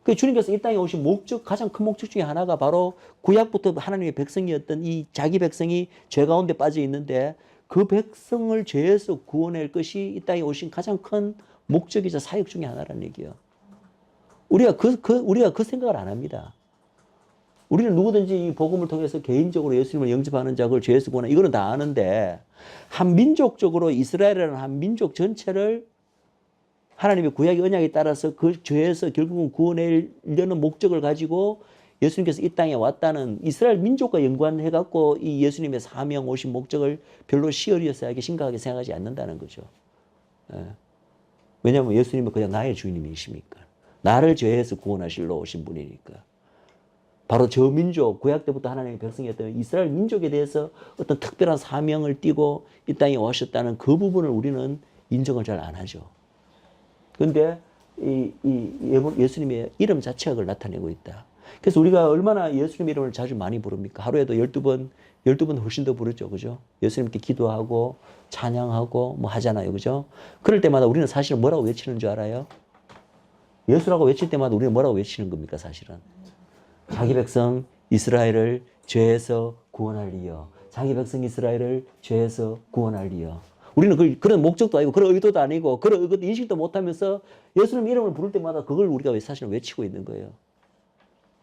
그 주님께서 이 땅에 오신 가장 큰 목적 중에 하나가 바로 구약부터 하나님의 백성이었던 이 자기 백성이 죄 가운데 빠져 있는데 그 백성을 죄에서 구원할 것이 이 땅에 오신 가장 큰 목적이자 사역 중에 하나라는 얘기예요. 우리가 그 생각을 안 합니다. 우리는 누구든지 이 복음을 통해서 개인적으로 예수님을 영접하는 자, 그걸 죄에서 구원하는 이거는 다 아는데 한 민족적으로 이스라엘이라는 한 민족 전체를 하나님의 구약의 언약에 따라서 그 죄에서 결국은 구원하려는 목적을 가지고 예수님께서 이 땅에 왔다는 이스라엘 민족과 연관해갖고 이 예수님의 사명 오신 목적을 별로 시어리어스하게 심각하게 생각하지 않는다는 거죠. 예. 왜냐하면 예수님은 그냥 나의 주님이십니까? 나를 죄에서 구원하시러 오신 분이니까. 바로 저 민족, 구약 때부터 하나님의 백성이었던 이스라엘 민족에 대해서 어떤 특별한 사명을 띠고 이 땅에 오셨다는 그 부분을 우리는 인정을 잘 안 하죠. 그런데 예수님의 이름 자체가 그걸 나타내고 있다. 그래서 우리가 얼마나 예수님 이름을 자주 많이 부릅니까? 하루에도 12번 훨씬 더 부르죠. 그죠? 예수님께 기도하고 찬양하고 뭐 하잖아요. 그죠? 그럴 때마다 우리는 사실은 뭐라고 외치는 줄 알아요? 예수라고 외칠 때마다 우리는 뭐라고 외치는 겁니까? 사실은. 자기 백성 이스라엘을 죄에서 구원하리여. 자기 백성 이스라엘을 죄에서 구원하리여. 우리는 그런 목적도 아니고 그런 의도도 아니고 그런 의도 인식도 못하면서 예수님 이름을 부를 때마다 그걸 우리가 사실은 외치고 있는 거예요.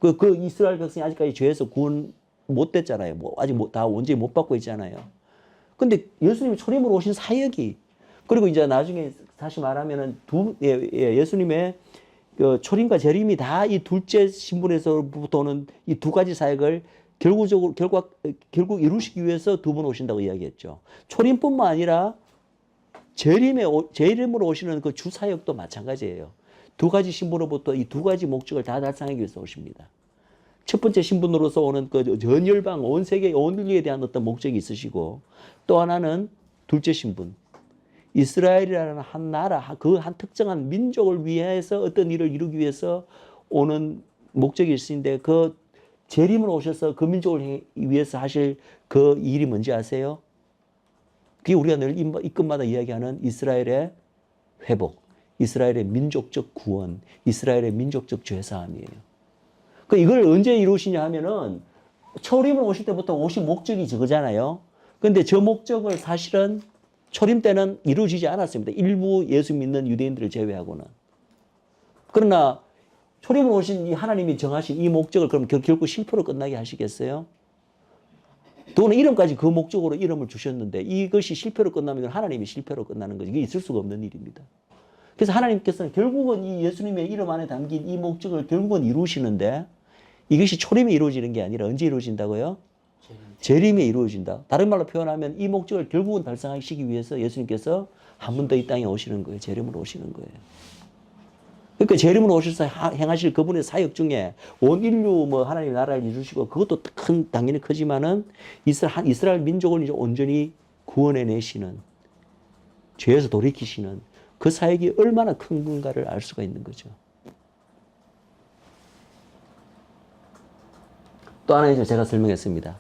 그 이스라엘 백성이 아직까지 죄에서 구원 못 됐잖아요. 뭐 아직 다 온전히 못 받고 있잖아요. 근데 예수님이 초림으로 오신 사역이 그리고 이제 나중에 다시 말하면은 예수님의 그 초림과 재림이 다 이 둘째 신분에서부터 오는 이 두 가지 사역을 결국 이루시기 위해서 두 번 오신다고 이야기했죠. 초림뿐만 아니라 재림으로 오시는 그 주 사역도 마찬가지예요. 두 가지 신분으로부터 이 두 가지 목적을 다 달성하기 위해서 오십니다. 첫 번째 신분으로서 오는 그 전 열방, 온 세계, 온 인류에 대한 어떤 목적이 있으시고 또 하나는 둘째 신분. 이스라엘이라는 한 나라, 그 한 특정한 민족을 위해서 어떤 일을 이루기 위해서 오는 목적이 있으신데 그 재림으로 오셔서 그 민족을 위해서 하실 그 일이 뭔지 아세요? 그게 우리가 늘 입금마다 이야기하는 이스라엘의 회복, 이스라엘의 민족적 구원, 이스라엘의 민족적 죄사함이에요. 그 이걸 언제 이루시냐 하면은 초림으로 오실 때부터 오신 목적이 저거잖아요. 근데 저 목적을 사실은 초림 때는 이루어지지 않았습니다. 일부 예수 믿는 유대인들을 제외하고는. 그러나 초림으로 오신 이 하나님이 정하신 이 목적을 그럼 결국 실패로 끝나게 하시겠어요? 또는 이름까지 그 목적으로 이름을 주셨는데 이것이 실패로 끝나면 하나님이 실패로 끝나는 거죠. 이게 있을 수가 없는 일입니다. 그래서 하나님께서는 결국은 이 예수님의 이름 안에 담긴 이 목적을 결국은 이루시는데 이것이 초림에 이루어지는 게 아니라 언제 이루어진다고요? 재림에 이루어진다. 다른 말로 표현하면 이 목적을 결국은 달성하시기 위해서 예수님께서 한 번 더 이 땅에 오시는 거예요. 재림으로 오시는 거예요. 그러니까 재림으로 오셔서 행하실 그분의 사역 중에 온 인류 뭐 하나님의 나라를 이루시고 그것도 당연히 크지만은 이스라엘 민족을 이제 온전히 구원해내시는 죄에서 돌이키시는 그 사역이 얼마나 큰 건가를 알 수가 있는 거죠. 또 하나 이제 제가 설명했습니다.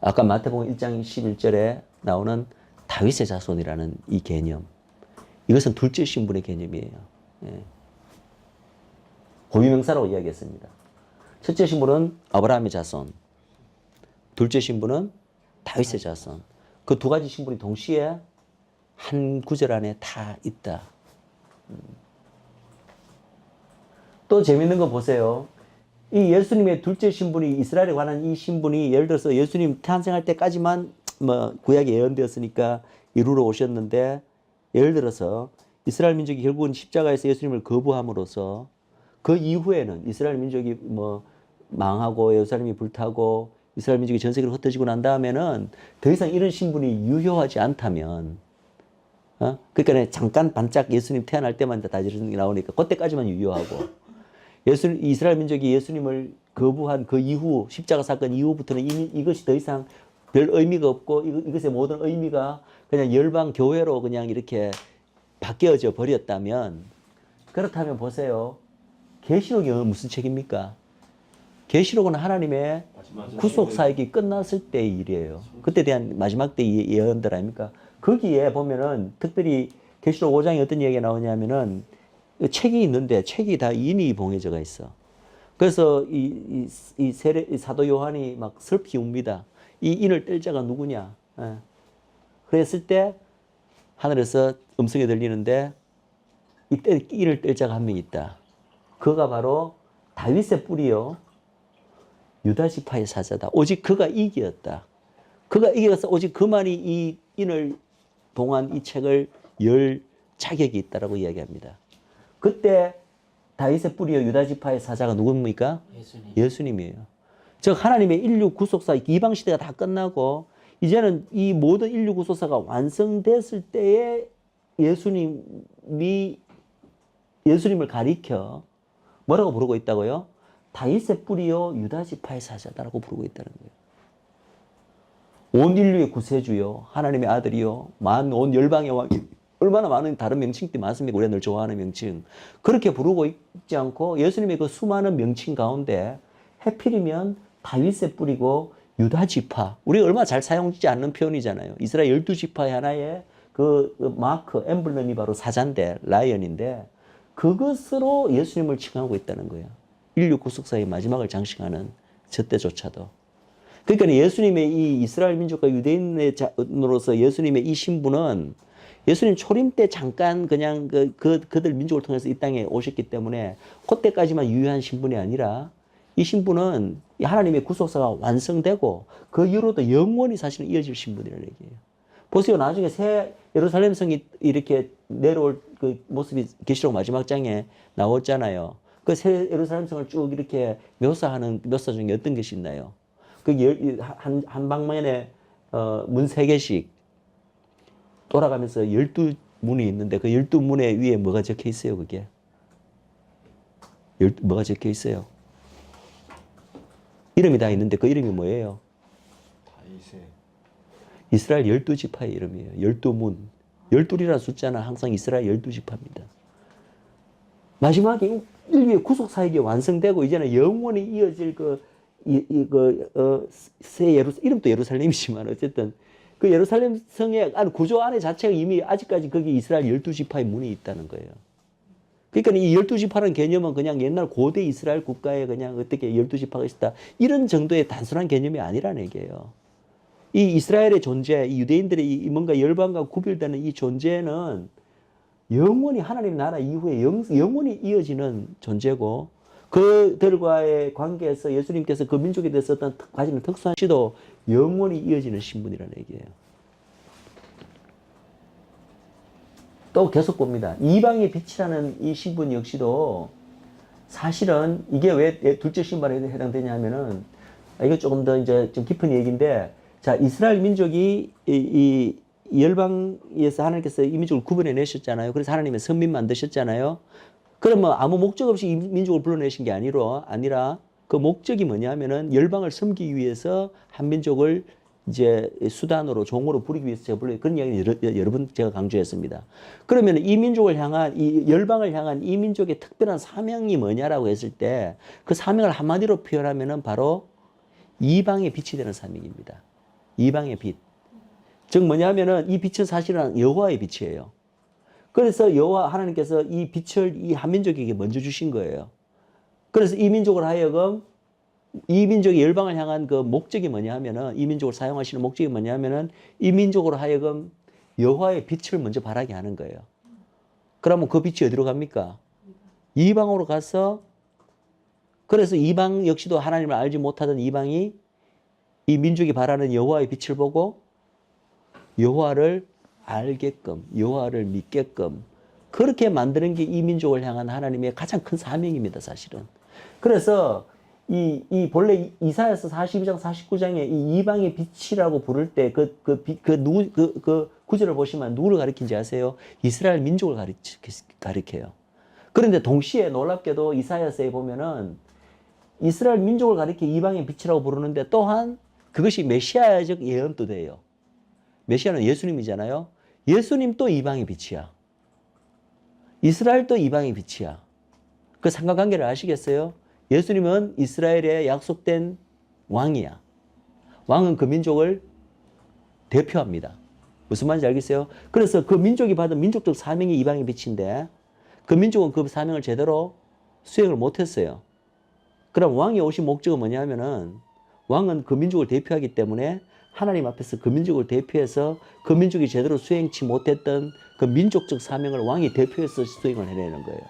아까 마태복음 1장 11절에 나오는 다윗의 자손이라는 이 개념. 이것은 둘째 신분의 개념이에요. 예. 고유명사라고 이야기했습니다. 첫째 신분은 아브라함의 자손. 둘째 신분은 다윗의 자손. 그 두 가지 신분이 동시에 한 구절 안에 다 있다. 또 재밌는 거 보세요. 이 예수님의 둘째 신분이 이스라엘에 관한 이 신분이 예를 들어서 예수님 탄생할 때까지만 뭐 구약에 예언되었으니까 이루러 오셨는데 예를 들어서 이스라엘 민족이 결국은 십자가에서 예수님을 거부함으로써 그 이후에는 이스라엘 민족이 뭐 망하고 예루살렘이 불타고 이스라엘 민족이 전 세계로 흩어지고 난 다음에는 더 이상 이런 신분이 유효하지 않다면 그러니까 잠깐 반짝 예수님 태어날 때만 다 이런 게 나오니까 그때까지만 유효하고 이스라엘 민족이 예수님을 거부한 그 이후 십자가 사건 이후부터는 이미 이것이 더 이상 별 의미가 없고 이것의 모든 의미가 그냥 열방 교회로 그냥 이렇게 바뀌어져 버렸다면 그렇다면 보세요. 계시록이 무슨 책입니까? 계시록은 하나님의 구속 사역이 끝났을 때의 일이에요. 그때 대한 마지막 때의 예언들 아닙니까? 거기에 보면은 특별히 계시록 5장에 어떤 얘기가 나오냐면은 책이 있는데 책이 다 인이 봉해져가 있어. 그래서 이 사도 요한이 막 슬피 웁니다. 이 인을 뗄 자가 누구냐? 예. 그랬을 때 하늘에서 음성이 들리는데 이 인을 뗄 자가 한 명 있다. 그가 바로 다윗의 뿌리요 유다 지파의 사자다. 오직 그가 이기었다. 그가 이겨서 오직 그만이 이 인을 봉한 이 책을 열 자격이 있다라고 이야기합니다. 그때 다윗의 뿌리요 유다 지파의 사자가 누굽니까? 예수님이에요. 즉 하나님의 인류 구속사 이방 시대가 다 끝나고 이제는 이 모든 인류 구속사가 완성됐을 때에 예수님을 가리켜 뭐라고 부르고 있다고요? 다윗의 뿌리요 유다 지파의 사자다라고 부르고 있다는 거예요. 온 인류의 구세주요 하나님의 아들이요 온 열방의 얼마나 많은 다른 명칭들이 많습니까? 우리가 늘 좋아하는 명칭. 그렇게 부르고 있지 않고 예수님의 그 수많은 명칭 가운데 해필이면 다윗의 뿌리고 유다 지파. 우리가 얼마나 잘 사용하지 않는 표현이잖아요. 이스라엘 12지파의 하나의 그 마크, 엠블럼이 바로 사자인데, 라이언인데 그것으로 예수님을 칭하고 있다는 거예요. 인류 구속사의 마지막을 장식하는 저 때조차도. 그러니까 예수님의 이 이스라엘 민족과 유대인으로서 예수님의 이 신분은 예수님 초림 때 잠깐 그냥 그들 민족을 통해서 이 땅에 오셨기 때문에 그때까지만 유효한 신분이 아니라 이 신분은 하나님의 구속사가 완성되고 그 이후로도 영원히 사실은 이어질 신분이라는 얘기예요. 보세요. 나중에 새 예루살렘 성이 이렇게 내려올 그 모습이 계시록 마지막 장에 나왔잖아요. 그 새 예루살렘 성을 쭉 이렇게 묘사하는 묘사 중에 어떤 것이 있나요? 한 방면에 문 3개씩 돌아가면서 12문이 있는데 그 12문의 위에 뭐가 적혀 있어요, 그게? 뭐가 적혀 있어요? 이름이 다 있는데 그 이름이 뭐예요? 다윗의 이스라엘 12지파의 이름이에요. 12문. 12이라는 숫자는 항상 이스라엘 12지파입니다. 마지막에 인류의 구속사역이 완성되고 이제는 영원히 이어질 새 이름도 예루살렘이지만 어쨌든 그 예루살렘 성의 구조 안에 자체가 이미 아직까지 거기 이스라엘 12지파의 문이 있다는 거예요. 그러니까 이 12지파라는 개념은 그냥 옛날 고대 이스라엘 국가에 그냥 어떻게 12지파가 있었다. 이런 정도의 단순한 개념이 아니라는 얘기예요. 이 이스라엘의 존재, 이 유대인들의 뭔가 열방과 구별되는 이 존재는 영원히 하나님 나라 이후에 영원히 이어지는 존재고 그들과의 관계에서 예수님께서 그 민족에 대해서 가지는 특수한 시도 영원히 이어지는 신분이라는 얘기예요. 또 계속 봅니다. 이방의 빛이라는 이 신분 역시도 사실은 이게 왜 둘째 신발에 해당되냐 하면은 이거 조금 더 이제 좀 깊은 얘기인데 자, 이스라엘 민족이 이 열방에서 하나님께서 이 민족을 구분해 내셨잖아요. 그래서 하나님의 선민 만드셨잖아요. 그러면 아무 목적 없이 이 민족을 불러내신 게 아니라 그 목적이 뭐냐면은 열방을 섬기기 위해서 한 민족을 이제 수단으로 종으로 부리기 위해서 제가 불러요. 그런 이야기는 여러 번 제가 강조했습니다. 그러면 이 민족을 향한 이 열방을 향한 이 민족의 특별한 사명이 뭐냐라고 했을 때 그 사명을 한마디로 표현하면은 바로 이방의 빛이 되는 사명입니다. 이방의 빛. 즉 뭐냐면은 이 빛은 사실은 여호와의 빛이에요. 그래서 여호와 하나님께서 이 빛을 이 한 민족에게 먼저 주신 거예요. 그래서 이 민족을 하여금 이 민족의 열방을 향한 그 목적이 뭐냐 하면은 이 민족을 사용하시는 목적이 뭐냐 하면은 이 민족으로 하여금 여호와의 빛을 먼저 발하게 하는 거예요. 그러면 그 빛이 어디로 갑니까? 이방으로 가서 그래서 이방 역시도 하나님을 알지 못하던 이방이 이 민족이 발하는 여호와의 빛을 보고 여호와를 알게끔 여호와를 믿게끔 그렇게 만드는 게 이 민족을 향한 하나님의 가장 큰 사명입니다, 사실은. 그래서 이 본래 이사야서 42장 49장에 이 이방의 빛이라고 부를 때 그 구절을 보시면 누구를 가리킨지 아세요? 이스라엘 민족을 가리켜요. 그런데 동시에 놀랍게도 이사야서에 보면은 이스라엘 민족을 가리켜 이방의 빛이라고 부르는데 또한 그것이 메시아적 예언도 돼요. 메시아는 예수님이잖아요. 예수님도 이방의 빛이야. 이스라엘도 이방의 빛이야. 그 상관관계를 아시겠어요? 예수님은 이스라엘의 약속된 왕이야. 왕은 그 민족을 대표합니다. 무슨 말인지 알겠어요? 그래서 그 민족이 받은 민족적 사명이 이방의 빛인데 그 민족은 그 사명을 제대로 수행을 못했어요. 그럼 왕이 오신 목적은 뭐냐면은 왕은 그 민족을 대표하기 때문에 하나님 앞에서 그 민족을 대표해서 그 민족이 제대로 수행치 못했던 그 민족적 사명을 왕이 대표해서 수행을 해내는 거예요.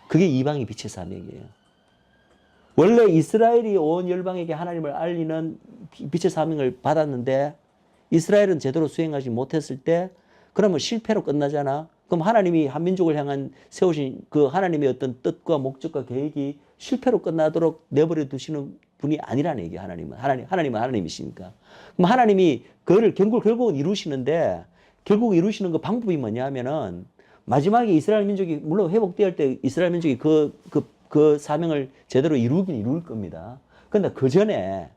그게 이방의 빛의 사명이에요. 원래 이스라엘이 온 열방에게 하나님을 알리는 빛의 사명을 받았는데 이스라엘은 제대로 수행하지 못했을 때 그러면 실패로 끝나잖아. 그럼 하나님이 한 민족을 향한 세우신 그 하나님의 어떤 뜻과 목적과 계획이 실패로 끝나도록 내버려 두시는 분이 아니라는 얘기예요. 하나님은 하나님이시니까. 그럼 하나님이 그거를 결국은 이루시는데 결국 이루시는 그 방법이 뭐냐 하면은 마지막에 이스라엘 민족이 물론 회복될 때 이스라엘 민족이 그 사명을 제대로 이루긴 이룰 겁니다. 그런데 그 전에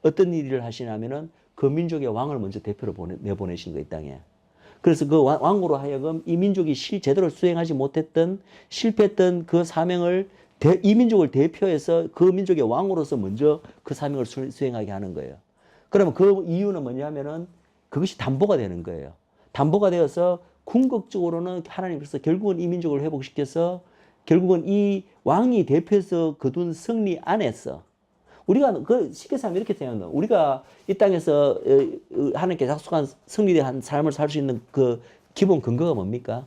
어떤 일을 하시냐면은 그 민족의 왕을 먼저 대표로 내보내신 거예요, 이 땅에. 그래서 그 왕으로 하여금 이 민족이 제대로 수행하지 못했던 실패했던 그 사명을 이 민족을 대표해서 그 민족의 왕으로서 먼저 그 사명을 수행하게 하는 거예요. 그러면 그 이유는 뭐냐면은 그것이 담보가 되는 거예요. 담보가 되어서 궁극적으로는 하나님께서 결국은 이 민족을 회복시켜서 결국은 이 왕이 대표해서 거둔 승리 안에서 우리가 그 쉽게 생각하면 이렇게 생각해요. 우리가 이 땅에서 하나님께 약속한 승리한 삶을 살 수 있는 그 기본 근거가 뭡니까?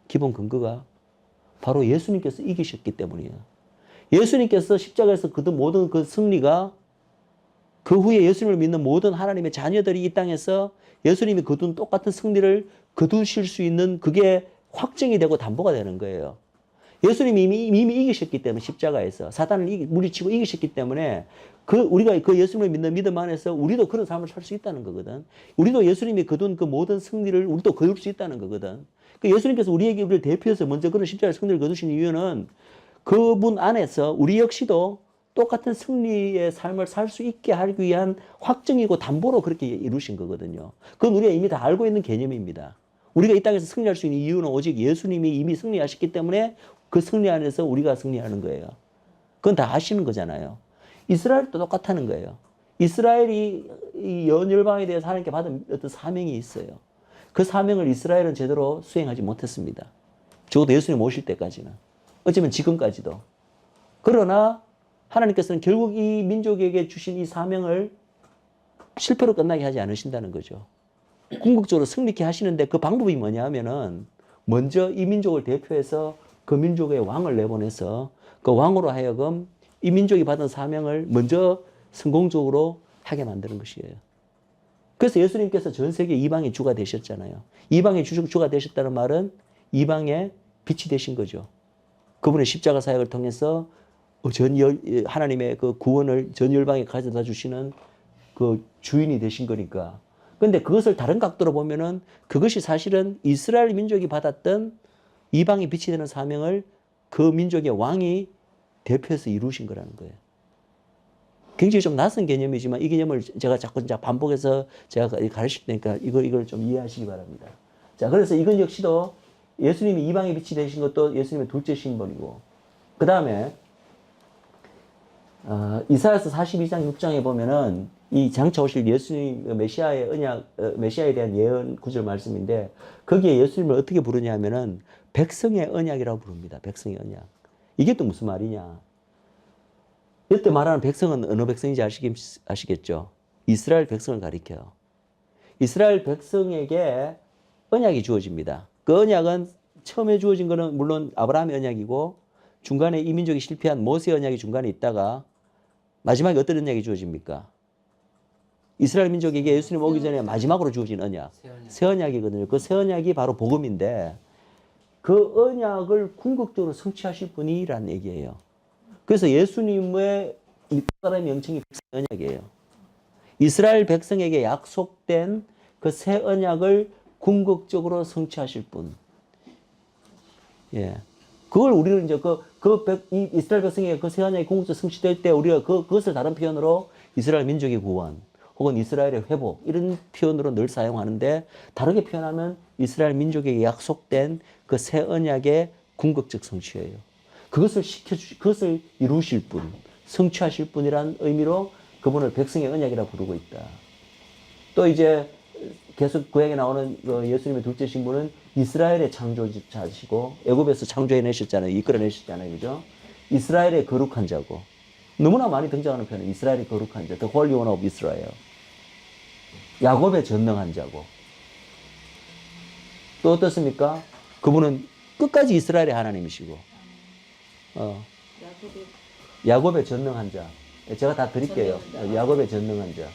기본 근거가 바로 예수님께서 이기셨기 때문이에요. 예수님께서 십자가에서 거둔 모든 그 승리가 그 후에 예수님을 믿는 모든 하나님의 자녀들이 이 땅에서 예수님이 거둔 똑같은 승리를 거두실 수 있는 그게 확정이 되고 담보가 되는 거예요. 예수님이 이미 이기셨기 때문에 십자가에서 사단을 물리치고 이기셨기 때문에 우리가 그 예수님을 믿는 믿음 안에서 우리도 그런 삶을 살 수 있다는 거거든. 우리도 예수님이 거둔 그 모든 승리를 우리도 거둘 수 있다는 거거든. 그 예수님께서 우리를 대표해서 먼저 그런 십자가의 승리를 거두신 이유는 그분 안에서 우리 역시도 똑같은 승리의 삶을 살 수 있게 하기 위한 확정이고 담보로 그렇게 이루신 거거든요. 그건 우리가 이미 다 알고 있는 개념입니다. 우리가 이 땅에서 승리할 수 있는 이유는 오직 예수님이 이미 승리하셨기 때문에 그 승리 안에서 우리가 승리하는 거예요. 그건 다 아시는 거잖아요. 이스라엘도 똑같다는 거예요. 이스라엘이 이 연열방에 대해서 하나님께 받은 어떤 사명이 있어요. 그 사명을 이스라엘은 제대로 수행하지 못했습니다. 적어도 예수님 오실 때까지는. 어쩌면 지금까지도. 그러나 하나님께서는 결국 이 민족에게 주신 이 사명을 실패로 끝나게 하지 않으신다는 거죠. 궁극적으로 승리케 하시는데 그 방법이 뭐냐 하면은 먼저 이 민족을 대표해서 그 민족의 왕을 내보내서 그 왕으로 하여금 이 민족이 받은 사명을 먼저 성공적으로 하게 만드는 것이에요. 그래서 예수님께서 전 세계 이방의 주가 되셨잖아요. 이방의 주가 되셨다는 말은 이방의 빛이 되신 거죠. 그분의 십자가 사역을 통해서 하나님의 그 구원을 전 열방에 가져다 주시는 그 주인이 되신 거니까. 근데 그것을 다른 각도로 보면은 그것이 사실은 이스라엘 민족이 받았던 이방의 빛이 되는 사명을 그 민족의 왕이 대표해서 이루신 거라는 거예요. 굉장히 좀 낯선 개념이지만 이 개념을 제가 자꾸 반복해서 제가 가르칠 테니까 이걸 좀 이해하시기 바랍니다. 자, 그래서 이건 역시도 예수님이 이방의 빛이 되신 것도 예수님의 둘째 신분이고, 그 다음에 이사야서 42장 6장에 보면은 이 장차 오실 예수님 메시아의 언약, 메시아에 대한 예언 구절 말씀인데 거기에 예수님을 어떻게 부르냐 하면은 백성의 언약이라고 부릅니다. 백성의 언약. 이게 또 무슨 말이냐? 이때 말하는 백성은 어느 백성인지 아시겠죠? 이스라엘 백성을 가리켜요. 이스라엘 백성에게 언약이 주어집니다. 그 언약은 처음에 주어진 거는 물론 아브라함의 언약이고 중간에 이 민족이 실패한 모세의 언약이 중간에 있다가 마지막에 어떤 언약이 주어집니까? 이스라엘 민족에게 예수님 오기 전에 마지막으로 주어진 언약. 새 언약이거든요. 그 새 언약이 바로 복음인데 그 언약을 궁극적으로 성취하실 분이라는 얘기예요. 그래서 예수님의 사람의 명칭이 백성의 언약이에요. 이스라엘 백성에게 약속된 그 새 언약을 궁극적으로 성취하실 분. 예. 그걸 우리는 이제 이 이스라엘 백성에게 그 새 언약이 궁극적으로 성취될 때 우리가 그것을 다른 표현으로 이스라엘 민족의 구원 혹은 이스라엘의 회복 이런 표현으로 늘 사용하는데 다르게 표현하면 이스라엘 민족에게 약속된 그 새 언약의 궁극적 성취예요. 그것을 이루실 분, 성취하실 분이란 의미로 그분을 백성의 언약이라 부르고 있다. 또 이제 계속 구약에 나오는 예수님의 둘째 신분은 이스라엘의 창조자시고 애굽에서 창조해내셨잖아요. 이끌어내셨잖아요. 그죠? 이스라엘의 거룩한 자고 너무나 많이 등장하는 표현은 이스라엘의 거룩한 자, The Holy One of Israel. 야곱의 전능한 자고 또 어떻습니까? 그분은 끝까지 이스라엘의 하나님이시고 야곱의 전능한 자. 제가 다 드릴게요. 야곱의 전능한 자.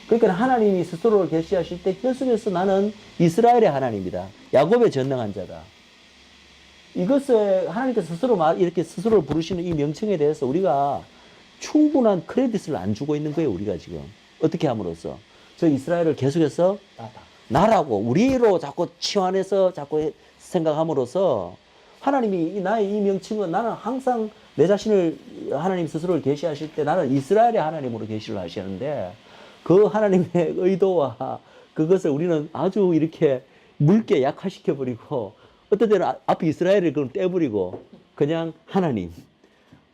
그러니까 하나님이 스스로를 계시하실 때 계속해서 나는 이스라엘의 하나님이다. 야곱의 전능한 자다. 이것을 하나님께서 이렇게 스스로를 부르시는 이 명칭에 대해서 우리가 충분한 크레딧을 안 주고 있는 거예요. 우리가 지금. 어떻게 함으로써. 저 이스라엘을 계속해서 나라고 우리로 자꾸 치환해서 자꾸 생각함으로써 하나님이 나의 이 명칭은 나는 항상 내 자신을 하나님 스스로를 계시하실 때 나는 이스라엘의 하나님으로 계시를 하시는데 그 하나님의 의도와 그것을 우리는 아주 이렇게 묽게 약화시켜버리고 어떤 때는 앞에 이스라엘을 그럼 떼버리고 그냥 하나님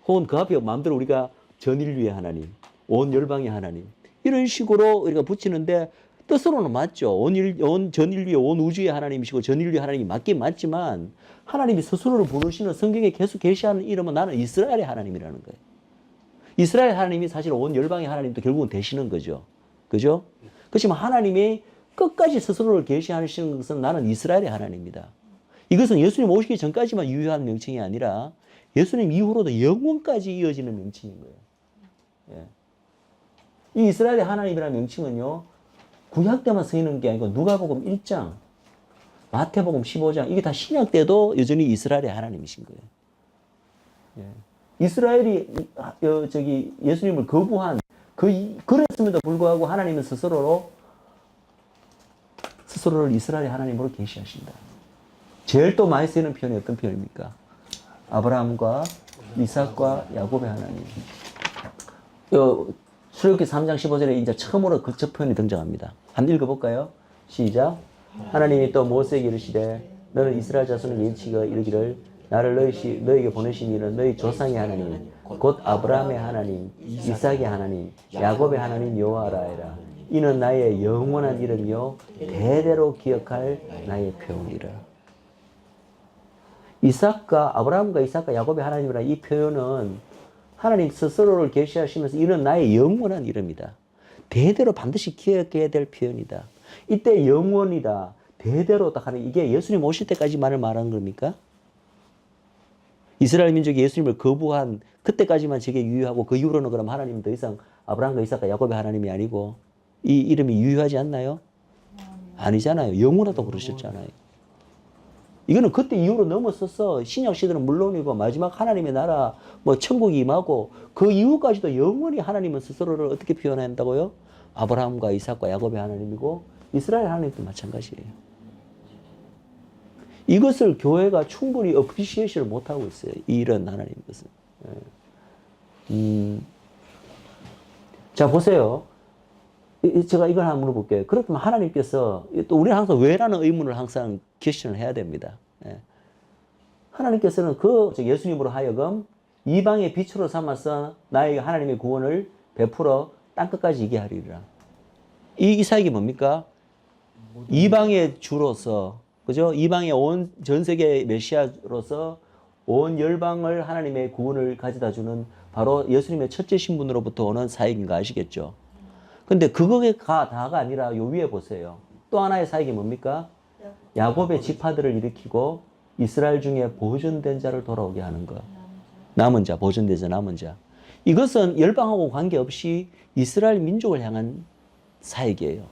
혹은 그 앞에 마음대로 우리가 전 인류의 하나님, 온 열방의 하나님 이런 식으로 우리가 붙이는데 뜻으로는 맞죠. 전 인류의 온 우주의 하나님이시고 전 인류의 하나님이 맞긴 맞지만 하나님이 스스로를 부르시는 성경에 계속 계시하는 이름은 나는 이스라엘의 하나님이라는 거예요. 이스라엘 하나님이 사실 온 열방의 하나님도 결국은 되시는 거죠. 그죠? 그렇지만 하나님이 끝까지 스스로를 계시하시는 것은 나는 이스라엘의 하나님이다. 이것은 예수님 오시기 전까지만 유효한 명칭이 아니라 예수님 이후로도 영원까지 이어지는 명칭인 거예요. 예. 이 이스라엘의 하나님이라는 명칭은요, 구약 때만 쓰이는 게 아니고 누가복음 1장, 마태복음 15장 이게 다 신약 때도 여전히 이스라엘의 하나님이신 거예요. 예. 이스라엘이 예수님을 거부한 그랬음에도 불구하고 하나님은 스스로를 이스라엘의 하나님으로 계시하신다. 제일 또 많이 쓰이는 표현이 어떤 표현입니까? 아브라함과 이삭과 야곱의 하나님. 출애굽기 3장 15절에 이제 처음으로 그 표현이 등장합니다. 한번 읽어볼까요? 시작. 하나님이 또 모세에게 이르시되 너는 이스라엘 자손에게 일치가 이르기를 나를 너에게 보내신 이는 너희 조상의 하나님 곧 아브라함의 하나님 이삭의 하나님 야곱의 하나님 여호와라 하라. 이는 나의 영원한 이름이요 대대로 기억할 나의 표현이라. 아브라함과 이삭과 야곱의 하나님이라 이 표현은 하나님 스스로를 계시하시면서 이는 나의 영원한 이름이다. 대대로 반드시 기억해야 될 표현이다. 이때 영원이다. 대대로 딱 하는 이게 예수님 오실 때까지만을 말하는 겁니까? 이스라엘 민족이 예수님을 거부한 그때까지만 저게 유효하고 그 이후로는 그럼 하나님은 더 이상 아브라함과 이삭과 야곱의 하나님이 아니고 이 이름이 유효하지 않나요? 아니잖아요. 영원하다고 그러셨잖아요. 이거는 그때 이후로 넘어서서 신약 시대는 물론이고 마지막 하나님의 나라 뭐 천국이 임하고 그 이후까지도 영원히 하나님은 스스로를 어떻게 표현한다고요? 아브라함과 이삭과 야곱의 하나님이고 이스라엘 하나님도 마찬가지예요. 이것을 교회가 충분히 어프리시에이션을 못하고 있어요. 이런 하나님 것은. 자 보세요. 제가 이걸 한번 물어볼게요. 그렇다면 하나님께서 또 우리는 항상 왜라는 의문을 항상 퀘스천을 해야 됩니다. 하나님께서는 예수님으로 하여금 이방의 빛으로 삼아서 나에게 하나님의 구원을 베풀어 땅끝까지 이게 하리라. 이 사역이 뭡니까? 이방의 주로서, 그죠? 이방의 전 세계 메시아로서 온 열방을 하나님의 구원을 가져다 주는 바로 예수님의 첫째 신분으로부터 오는 사역인 거 아시겠죠? 근데 그거가 다가 아니라 요 위에 보세요. 또 하나의 사역이 뭡니까? 야곱의 지파들을 일으키고 이스라엘 중에 보존된 자를 돌아오게 하는 것. 남은 자, 보존된 자, 남은 자. 이것은 열방하고 관계없이 이스라엘 민족을 향한 사역이에요.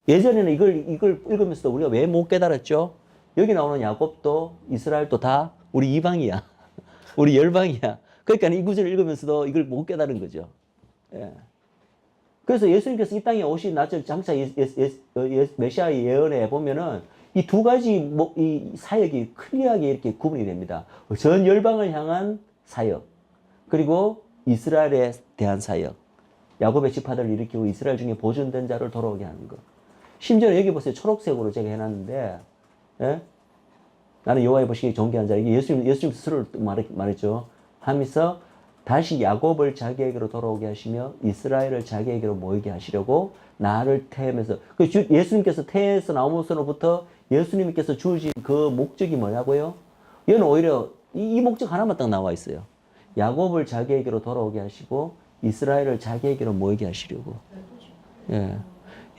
예전에는 이걸 읽으면서도 우리가 왜 못 깨달았죠? 여기 나오는 야곱도 이스라엘도 다 우리 이방이야. 우리 열방이야. 그러니까 이 구절을 읽으면서도 이걸 못 깨달은 거죠. 예. 그래서 예수님께서 이 땅에 오신 나절 장차 메시아의 예언에 보면은 이 두 가지 이 사역이 클리어하게 이렇게 구분이 됩니다. 전 열방을 향한 사역, 그리고 이스라엘에 대한 사역. 야곱의 지파들을 일으키고 이스라엘 중에 보존된 자를 돌아오게 하는 것. 심지어 여기 보세요. 초록색으로 제가 해놨는데, 예? 나는 여호와의 보시기에 존귀한 자. 이게 예수님 스스로 말했죠. 하면서 다시 야곱을 자기에게로 돌아오게 하시며 이스라엘을 자기에게로 모이게 하시려고 나를 태우면서 예수님께서 태에서 나오면서부터 예수님께서 주신 그 목적이 뭐냐고요? 얘는 오히려 이 목적 하나만 딱 나와 있어요. 야곱을 자기에게로 돌아오게 하시고 이스라엘을 자기에게로 모이게 하시려고. 예.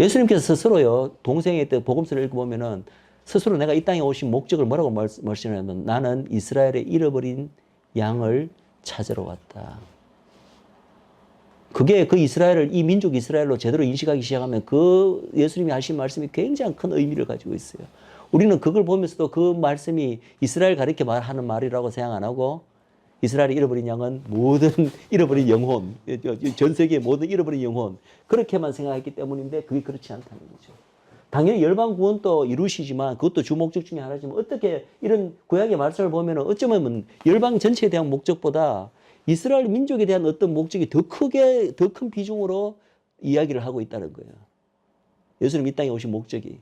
예수님께서 스스로요, 동생의 때 복음서를 읽어보면은 스스로 내가 이 땅에 오신 목적을 뭐라고 말씀하냐면 나는 이스라엘의 잃어버린 양을 찾으러 왔다. 그게 그 이스라엘을, 이 민족 이스라엘로 제대로 인식하기 시작하면 그 예수님이 하신 말씀이 굉장히 큰 의미를 가지고 있어요. 우리는 그걸 보면서도 그 말씀이 이스라엘 가리켜 말하는 말이라고 생각 안 하고 이스라엘이 잃어버린 양은 모든 잃어버린 영혼, 전 세계의 모든 잃어버린 영혼, 그렇게만 생각했기 때문인데 그게 그렇지 않다는 거죠. 당연히 열방 구원도 이루시지만 그것도 주 목적 중에 하나지만 어떻게 이런 구약의 말씀을 보면 어쩌면 열방 전체에 대한 목적보다 이스라엘 민족에 대한 어떤 목적이 더 큰 비중으로 이야기를 하고 있다는 거예요. 예수님 이 땅에 오신 목적이.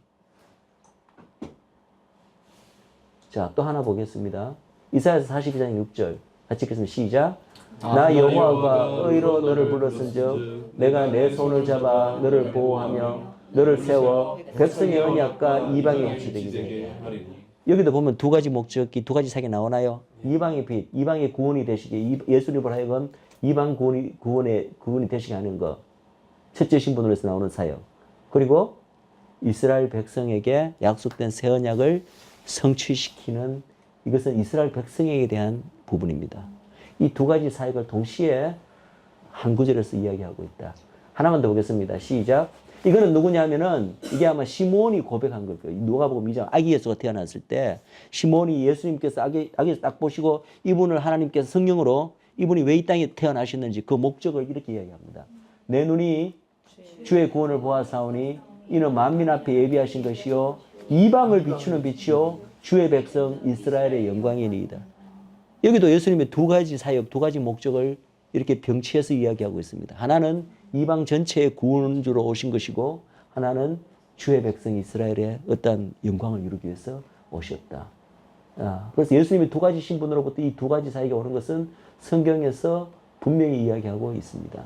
자, 또 하나 보겠습니다. 이사야서 42장 6절. 같이 읽겠습니다. 시작. 나 여호와가 의로 너를 불렀은즉 내가 내 손을 잡아 너를 보호하며 너를 세워 백성의 언약과 이방의 빛이 되게 되게. 여기도 보면 두 가지 목적이 두 가지 사역이 나오나요? 이방의 빛, 이방의 구원이 되시게 예수님을 하여금 이방 구원이 되시게 하는 것. 첫째 신분으로서 나오는 사역. 그리고 이스라엘 백성에게 약속된 새 언약을 성취시키는 이것은 이스라엘 백성에게 대한 부분입니다. 이 두 가지 사역을 동시에 한 구절에서 이야기하고 있다. 하나만 더 보겠습니다. 시작. 이거는 누구냐면은 이게 아마 시몬이 고백한 걸 거예요. 누가복음 2장 아기 예수가 태어났을 때 시몬이 예수님께서 아기에서 딱 보시고 이분을 하나님께서 성령으로 이분이 왜 이 땅에 태어나셨는지 그 목적을 이렇게 이야기합니다. 내 눈이 주의 구원을 보아사오니 이는 만민 앞에 예비하신 것이요 이방을 비추는 빛이요 주의 백성 이스라엘의 영광이니이다. 여기도 예수님의 두 가지 사역, 두 가지 목적을 이렇게 병치해서 이야기하고 있습니다. 하나는 이방 전체의 구원주로 오신 것이고 하나는 주의 백성 이스라엘의 어떤 영광을 이루기 위해서 오셨다. 그래서 예수님이 두 가지 신분으로부터 이 두 가지 사역이 오는 것은 성경에서 분명히 이야기하고 있습니다.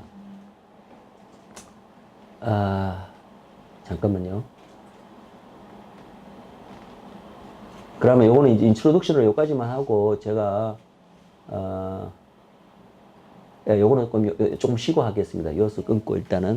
잠깐만요. 그러면 요거는 이제 인트로덕션으로 여기까지만 하고 제가 요거는 조금 쉬고 하겠습니다. 여기서 끊고 일단은